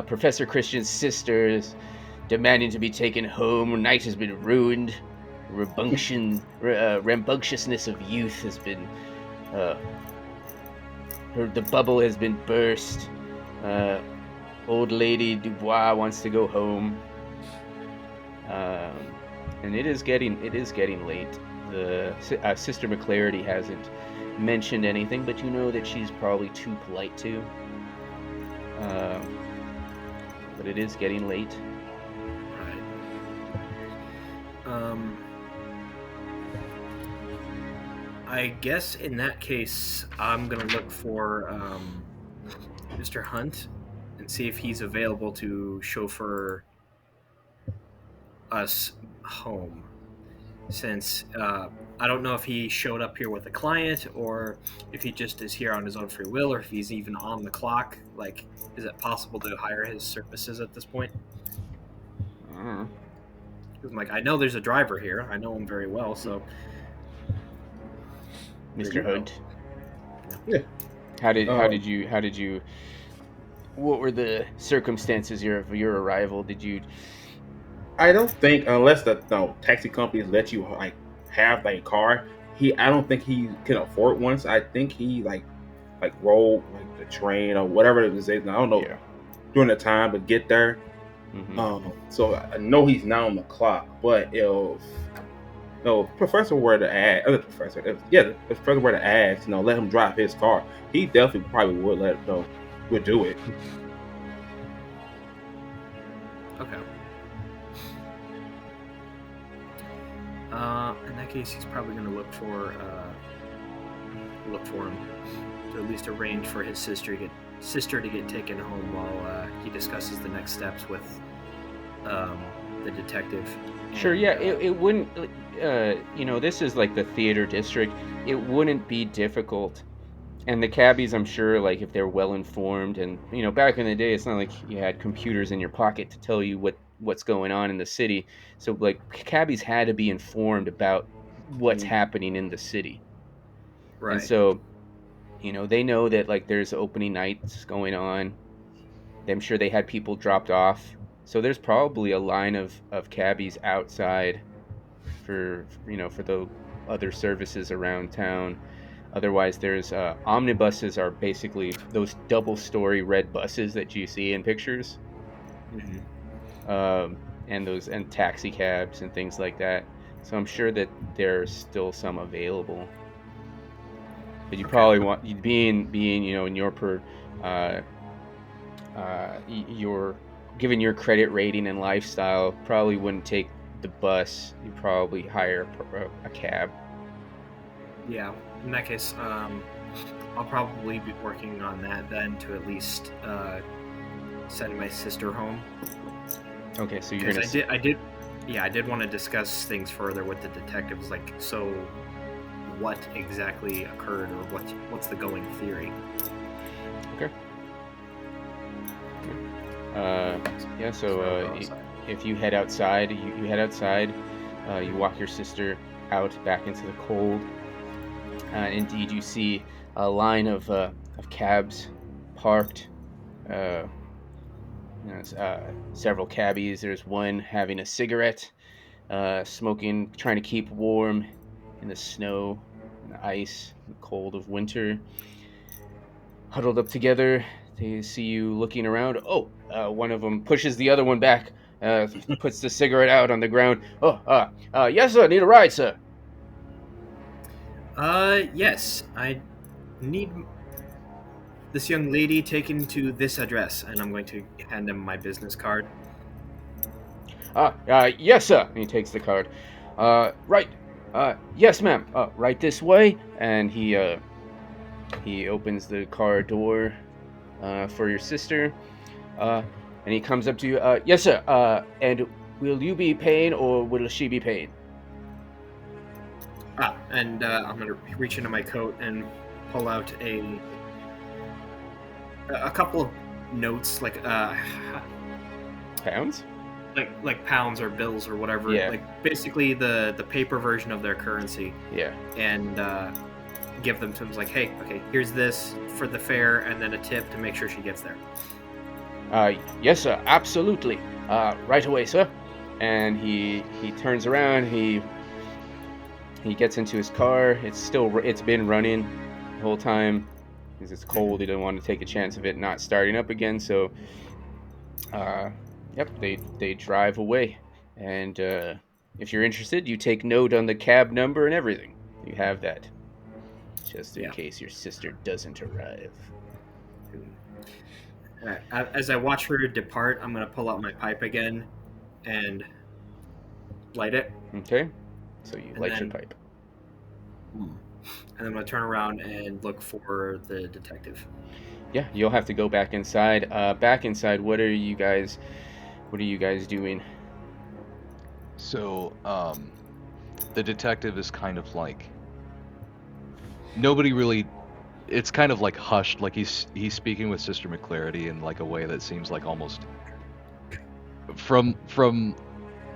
Speaker 1: Professor Christian's sisters demanding to be taken home. Night has been ruined. Rambunctiousness of youth has been. The bubble has been burst. Old Lady Dubois wants to go home. And it is getting late. The Sister McClarity hasn't mentioned anything, but you know that she's probably too polite to. But it is getting late.
Speaker 2: Right. I guess in that case, I'm gonna look for Mr. Hunt and see if he's available to chauffeur us home. Since I don't know if he showed up here with a client or if he just is here on his own free will, or if he's even on the clock. Is it possible to hire his services at this point? Because I know there's a driver here. I know him very well, so.
Speaker 1: Mr. Hunt.
Speaker 3: Yeah.
Speaker 1: How did you? What were the circumstances of your arrival? Did you?
Speaker 3: I don't think, unless the taxi companies let you have a car, I don't think he can afford one. So I think he rode the train or whatever it was. I don't know during the time, but get there.
Speaker 1: Mm-hmm.
Speaker 3: So I know he's not on the clock. But if Professor were to ask, the professor were to ask, let him drive his car, he definitely probably would do it.
Speaker 2: Okay. In that case, he's probably going to look for him to at least arrange for his sister to get taken home while he discusses the next steps with the detective.
Speaker 1: Sure. Yeah. It wouldn't. This is the theater district. It wouldn't be difficult. And the cabbies, I'm sure, if they're well informed, and back in the day, it's not like you had computers in your pocket to tell you what's going on in the city. So cabbies had to be informed about what's happening in the city.
Speaker 2: Right.
Speaker 1: And so, they know that there's opening nights going on. I'm sure they had people dropped off. So there's probably a line of cabbies outside for the other services around town. Otherwise, there's omnibuses are basically those double-story red buses that you see in pictures, and taxi cabs and things like that. So I'm sure that there's still some available. But you probably want being in your given your credit rating and lifestyle, probably wouldn't take the bus. You probably hire a cab.
Speaker 2: Yeah, in that case, I'll probably be working on that then to at least send my sister home.
Speaker 1: Okay, so you're gonna.
Speaker 2: I did want to discuss things further with the detectives. Like, so what exactly occurred, or what's the going theory?
Speaker 1: Okay. So if you head outside, you walk your sister out back into the cold. Indeed, you see a line of cabs parked. Several cabbies. There's one having a cigarette, smoking, trying to keep warm in the snow, and the ice, and the cold of winter. Huddled up together, they see you looking around. One of them pushes the other one back, puts the cigarette out on the ground. Yes, sir. Need a ride, sir.
Speaker 2: Yes, I need this young lady taken to this address, and I'm going to hand him my business card.
Speaker 1: Yes, sir. And he takes the card. Right. Yes, ma'am. Right this way. And he opens the car door for your sister. And he comes up to you. Yes, sir. And will you be paying, or will she be paying?
Speaker 2: I'm going to reach into my coat and pull out a couple of notes, like
Speaker 1: Pounds?
Speaker 2: Like pounds or bills or whatever.
Speaker 1: Yeah.
Speaker 2: Like basically the paper version of their currency.
Speaker 1: Yeah.
Speaker 2: And give them to him. Like, hey, okay, here's this for the fare, and then a tip to make sure she gets there.
Speaker 1: Yes, sir. Absolutely. Right away, sir. And he turns around. He gets into his car. It's been running the whole time because it's cold. He didn't want to take a chance of it not starting up again. So, they drive away. And if you're interested, you take note on the cab number and everything. You have that, just in case your sister doesn't arrive.
Speaker 2: As I watch her depart, I'm going to pull out my pipe again and light it.
Speaker 1: Okay. So you light your pipe.
Speaker 2: And I'm going to turn around and look for the detective.
Speaker 1: Yeah, you'll have to go back inside. Back inside, what are you guys doing?
Speaker 4: So, the detective is kind of like, nobody really, it's kind of like hushed, like he's speaking with Sister McClarity in like a way that seems like almost, from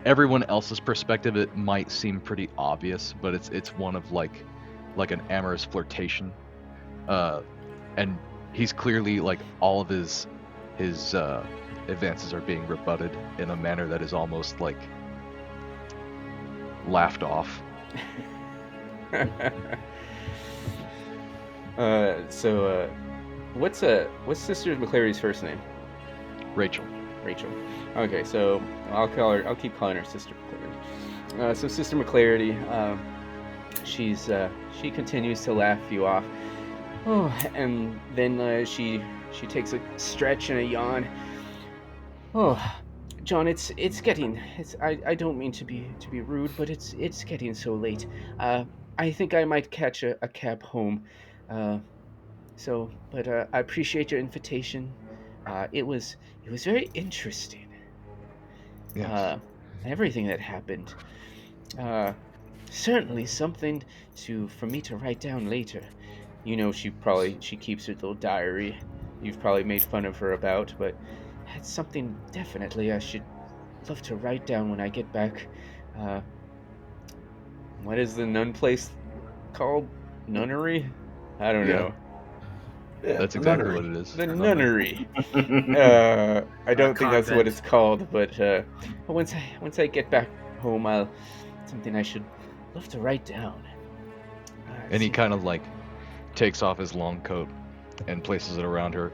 Speaker 4: everyone else's perspective, it might seem pretty obvious, but it's one of like an amorous flirtation, and he's clearly like all of his advances are being rebutted in a manner that is almost like laughed off.
Speaker 1: What's Sister McClary's first name?
Speaker 4: Rachel.
Speaker 1: Okay, so I'll keep calling her Sister McClarity. So Sister McClarity, she continues to laugh you off. Oh, and then she takes a stretch and a yawn. Oh, John, it's getting. I don't mean to be rude, but it's getting so late. I think I might catch a cab home. But I appreciate your invitation. It was very interesting.
Speaker 4: Yes.
Speaker 1: Everything that happened. Certainly something for me to write down later. You know, she keeps her little diary. You've probably made fun of her about, but it's something definitely I should love to write down when I get back. What is the nun place called? Nunnery? I don't know.
Speaker 5: Yeah,
Speaker 4: That's exactly what it is.
Speaker 1: The nunnery. I don't think that's what it's called, but once I get back home, something I should love to write down.
Speaker 4: And he kind of like, takes off his long coat and places it around her,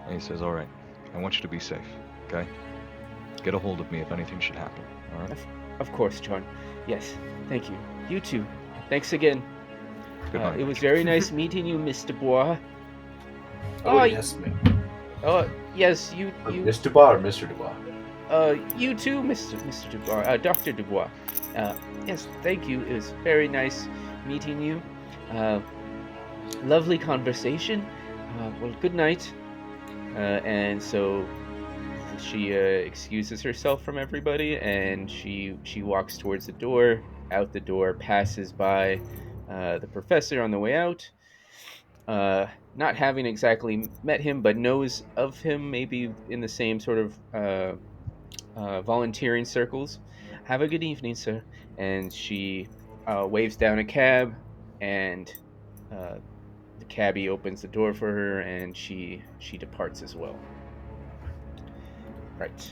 Speaker 4: and he says, "All right, I want you to be safe, okay? Get a hold of me if anything should happen, all right?
Speaker 1: Of course, John. Yes, thank you. You too. Thanks again.
Speaker 4: Good night."
Speaker 1: It was very nice meeting you, Miss DuBois.
Speaker 5: Oh, yes, ma'am.
Speaker 1: Yes, you,
Speaker 5: Miss Dubois or Mr. Dubois?
Speaker 1: you too, Mr. DuBois, Dr. DuBois. Yes, thank you. It was very nice meeting you. Lovely conversation. Well, good night. And so she excuses herself from everybody, and she walks towards the door. Out the door, passes by the professor on the way out. Not having exactly met him, but knows of him, maybe in the same sort of volunteering circles. Have a good evening, sir. And she waves down a cab, and the cabbie opens the door for her, and she departs as well. Right.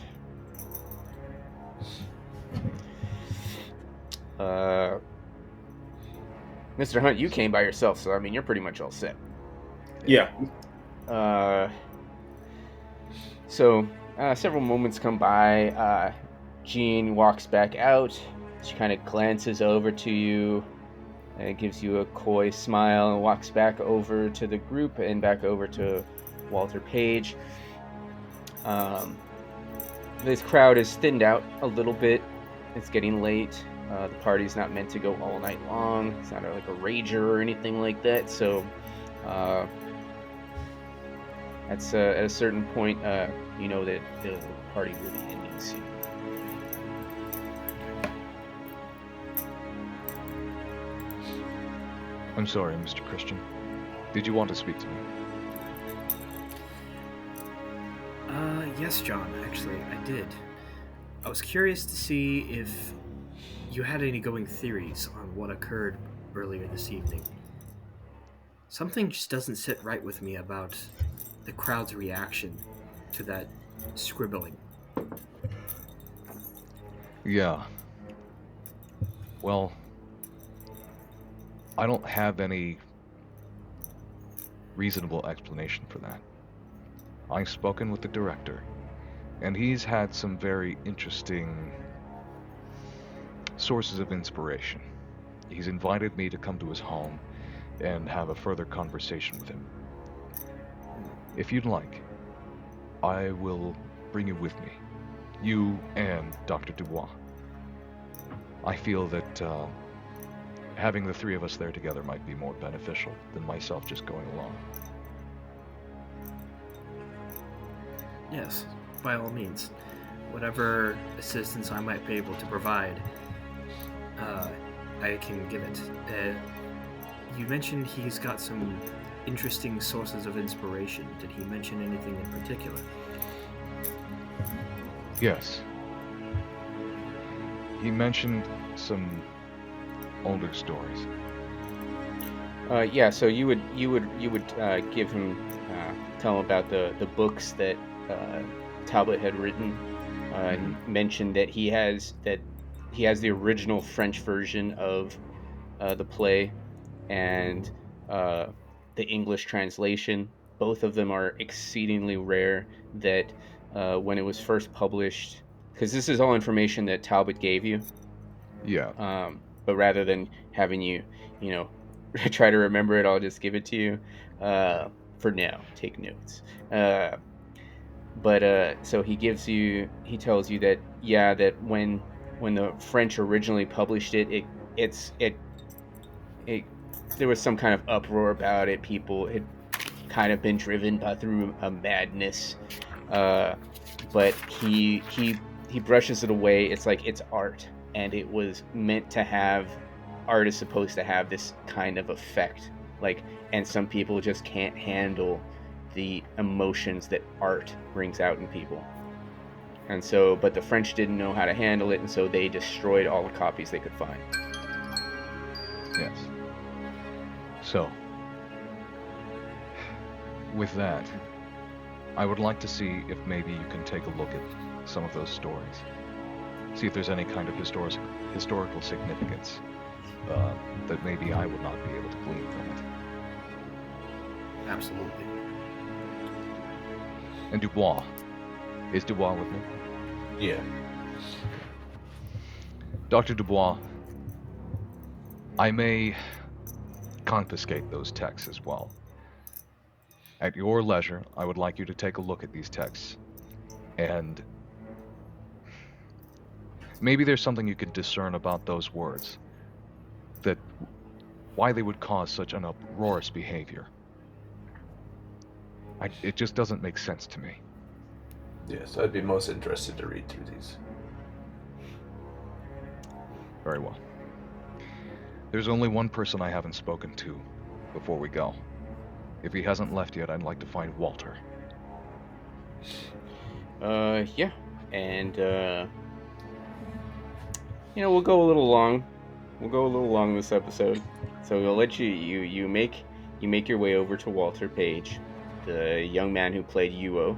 Speaker 1: Mr. Hunt, you came by yourself, so I mean, you're pretty much all set.
Speaker 3: Yeah.
Speaker 1: So several moments come by. Jean walks back out. She kind of glances over to you and gives you a coy smile and walks back over to the group and back over to Walter Page. This crowd is thinned out a little bit. It's getting late. The party's not meant to go all night long. It's not like a rager or anything like that. So at a certain point, you know that the party will be ending soon.
Speaker 4: I'm sorry, Mr. Christian. Did you want to speak to me?
Speaker 2: Yes, John, actually, I did. I was curious to see if you had any going theories on what occurred earlier this evening. Something just doesn't sit right with me about the crowd's reaction to that scribbling.
Speaker 4: Yeah. Well, I don't have any reasonable explanation for that. I've spoken with the director, and he's had some very interesting sources of inspiration. He's invited me to come to his home and have a further conversation with him. If you'd like, I will bring you with me, you and Dr. DuBois. I feel that having the three of us there together might be more beneficial than myself just going alone.
Speaker 2: Yes, by all means. Whatever assistance I might be able to provide, I can give it. You mentioned he's got some interesting sources of inspiration. Did he mention anything in particular?
Speaker 4: Yes. He mentioned some older stories.
Speaker 1: Yeah, so you would give him, tell him about the books that Talbot had written, and mentioned that he has the original French version of the play and the English translation. Both of them are exceedingly rare. That when it was first published, because this is all information that Talbot gave you.
Speaker 4: Yeah.
Speaker 1: But rather than having you, try to remember it, I'll just give it to you. For now, take notes. So he tells you that that when the French originally published it, there was some kind of uproar about it. People had kind of been driven through a madness. But he brushes it away. It's like it's art, and it was meant to have. Art is supposed to have this kind of effect, and some people just can't handle the emotions that art brings out in people. And so, but the French didn't know how to handle it, and so they destroyed all the copies they could find.
Speaker 4: Yes. So, with that, I would like to see if maybe you can take a look at some of those stories. See if there's any kind of historical significance that maybe I would not be able to glean from it.
Speaker 2: Absolutely.
Speaker 4: And Dubois. Is Dubois with me?
Speaker 5: Yeah.
Speaker 4: Dr. Dubois, I may confiscate those texts as well. At your leisure, I would like you to take a look at these texts. And maybe there's something you can discern about those words. That why they would cause such an uproarious behavior. It just doesn't make sense to me.
Speaker 5: Yes, I'd be most interested to read through these.
Speaker 4: Very well. There's only one person I haven't spoken to before we go. If he hasn't left yet, I'd like to find Walter.
Speaker 1: Yeah. And, we'll go a little long. We'll go a little long this episode. So we'll let you make your way over to Walter Page, the young man who played Yuo.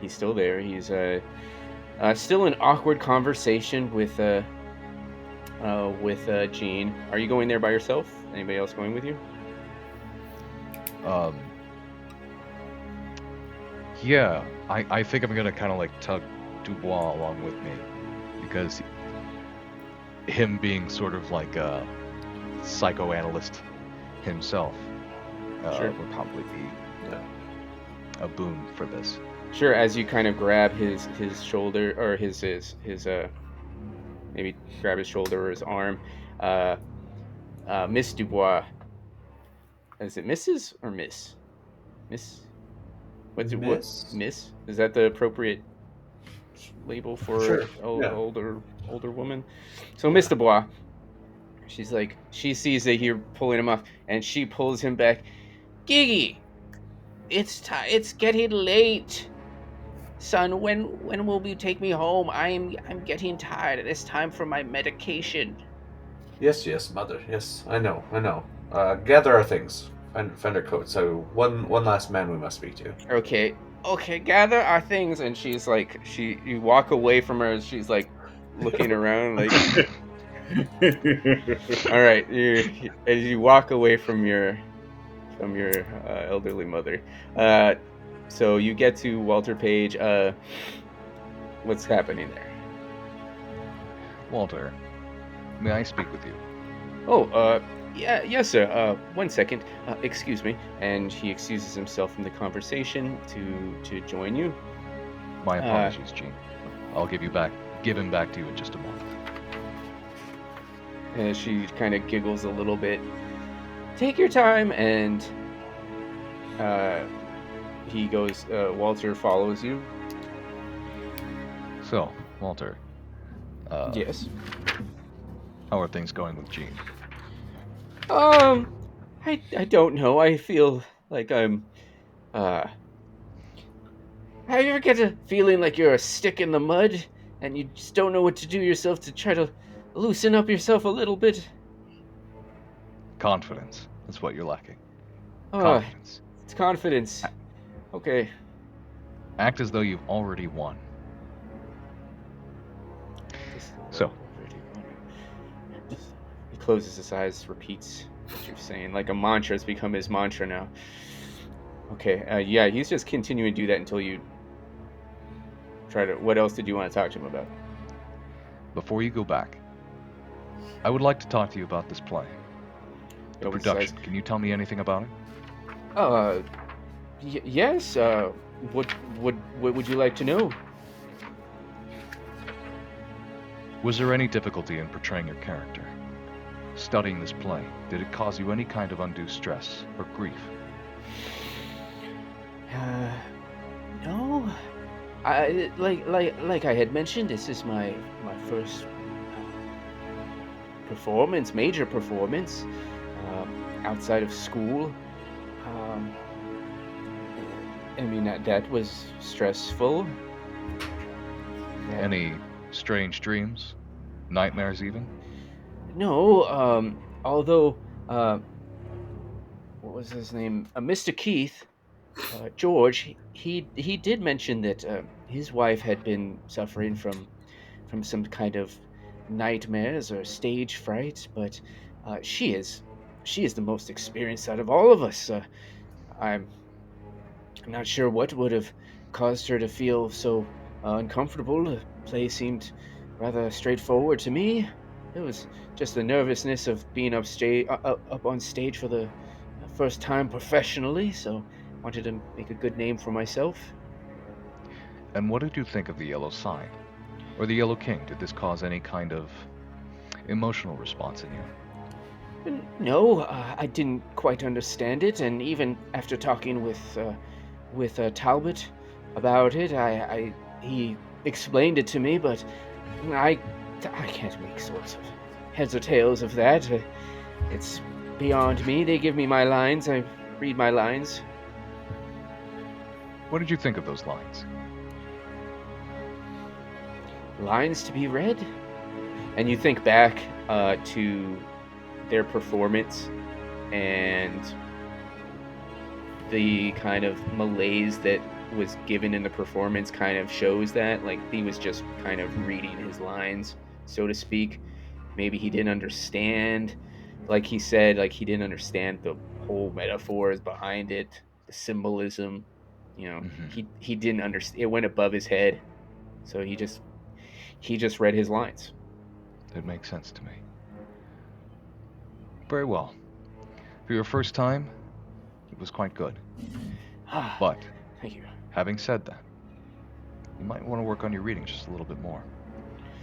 Speaker 1: He's still there. He's still in awkward conversation with Jean. Are you going there by yourself? Anybody else going with you?
Speaker 4: Yeah, I think I'm gonna kind of like tug Dubois along with me, because him being sort of like a psychoanalyst himself
Speaker 1: Sure.
Speaker 4: would probably be a boon for this.
Speaker 1: Sure. As you kind of grab his shoulder, or his maybe grab his shoulder or his arm, Miss Dubois. Is it Mrs. or Miss? Miss. What's it?
Speaker 5: Miss?
Speaker 1: What? Miss. Is that the appropriate label for
Speaker 5: Sure, yeah.
Speaker 1: older woman? So Miss Dubois. She's like, she sees that you're pulling him off, and she pulls him back. Giggy, it's getting late. Son, when will you take me home? I'm getting tired. It's time for my medication.
Speaker 5: Yes, mother. Yes, I know. Gather our things. Find our coats. So one last man we must speak to.
Speaker 1: Okay, gather our things. And she's like, you walk away from her. She's like looking around, like, all right. As you walk away from your elderly mother, so you get to Walter Page. What's happening there?
Speaker 4: Walter, may I speak with you?
Speaker 1: Oh, yeah, yes, sir. 1 second. Excuse me. And he excuses himself from the conversation to join you.
Speaker 4: My apologies, Gene. I'll give him back to you in just a moment.
Speaker 1: And she kind of giggles a little bit. Take your time, and he goes. Walter follows you.
Speaker 4: So, Walter.
Speaker 1: Yes.
Speaker 4: How are things going with Gene?
Speaker 1: I don't know. I feel like I'm. Have you ever get a feeling like you're a stick in the mud and you just don't know what to do yourself to try to loosen up yourself a little bit?
Speaker 4: Confidence. That's what you're lacking.
Speaker 1: Confidence. It's confidence. Okay.
Speaker 4: Act as though you've already won. So.
Speaker 1: He closes his eyes, repeats what you're saying. Like a mantra. It's become his mantra now. Okay, yeah, he's just continuing to do that until you try to... What else did you want to talk to him about?
Speaker 4: Before you go back, I would like to talk to you about this play. The production. Can you tell me anything about it?
Speaker 1: Yes. What would you like to know?
Speaker 4: Was there any difficulty in portraying your character? Studying this play, did it cause you any kind of undue stress or grief?
Speaker 1: No. I like I had mentioned, this is my first performance, major performance, outside of school. I mean that was stressful.
Speaker 4: Any strange dreams, nightmares even?
Speaker 1: No. Although, what was his name? Mr. Keith. George, he did mention that his wife had been suffering from some kind of nightmares or stage fright, but she is she is the most experienced out of all of us. I'm not sure what would have caused her to feel so uncomfortable. The play seemed rather straightforward to me. It was just the nervousness of being up on stage for the first time professionally, so wanted to make a good name for myself.
Speaker 4: And what did you think of the yellow sign? Or the yellow king? Did this cause any kind of emotional response in you?
Speaker 1: No, I didn't quite understand it, and even after talking with Talbot about it, he explained it to me, but I I can't make sorts of heads or tails of that. It's beyond me. They give me my lines. I read my lines.
Speaker 4: What did you think of those lines?
Speaker 1: Lines to be read, and you think back to their performance and the kind of malaise that was given in the performance kind of shows that, like, he was just kind of reading his lines, so to speak. Maybe he didn't understand, like he said, like he didn't understand the whole metaphors behind it, the symbolism. He didn't understand. It went above his head, so he just read his lines.
Speaker 4: That makes sense to me. Very well. For your first time, it was quite good. But,
Speaker 1: Thank you.
Speaker 4: having said that, you might want to work on your reading just a little bit more.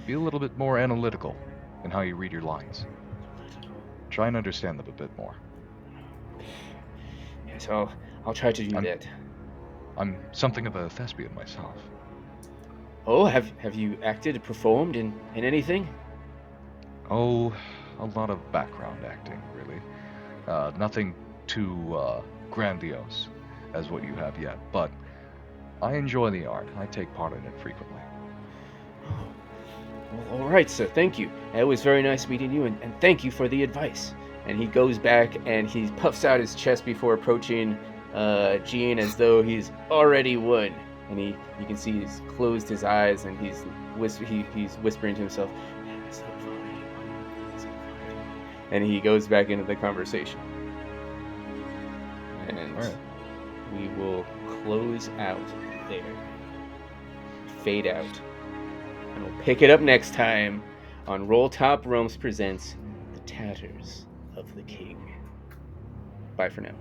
Speaker 4: Be a little bit more analytical in how you read your lines. Try and understand them a bit more.
Speaker 1: Yes, I'll try to do that.
Speaker 4: I'm something of a thespian myself.
Speaker 1: Oh, have you acted, performed in anything?
Speaker 4: Oh, a lot of background acting, really. Nothing too grandiose as what you have yet, but I enjoy the art. I take part in it frequently.
Speaker 1: Well, all right, sir. Thank you. It was very nice meeting you, and thank you for the advice. And he goes back and he puffs out his chest before approaching Jean as though he's already won. And you can see he's closed his eyes and he's whispering to himself, and he goes back into the conversation. And we will close out there. Fade out. And we'll pick it up next time on Roll Top Realms presents The Tatters of the King. Bye for now.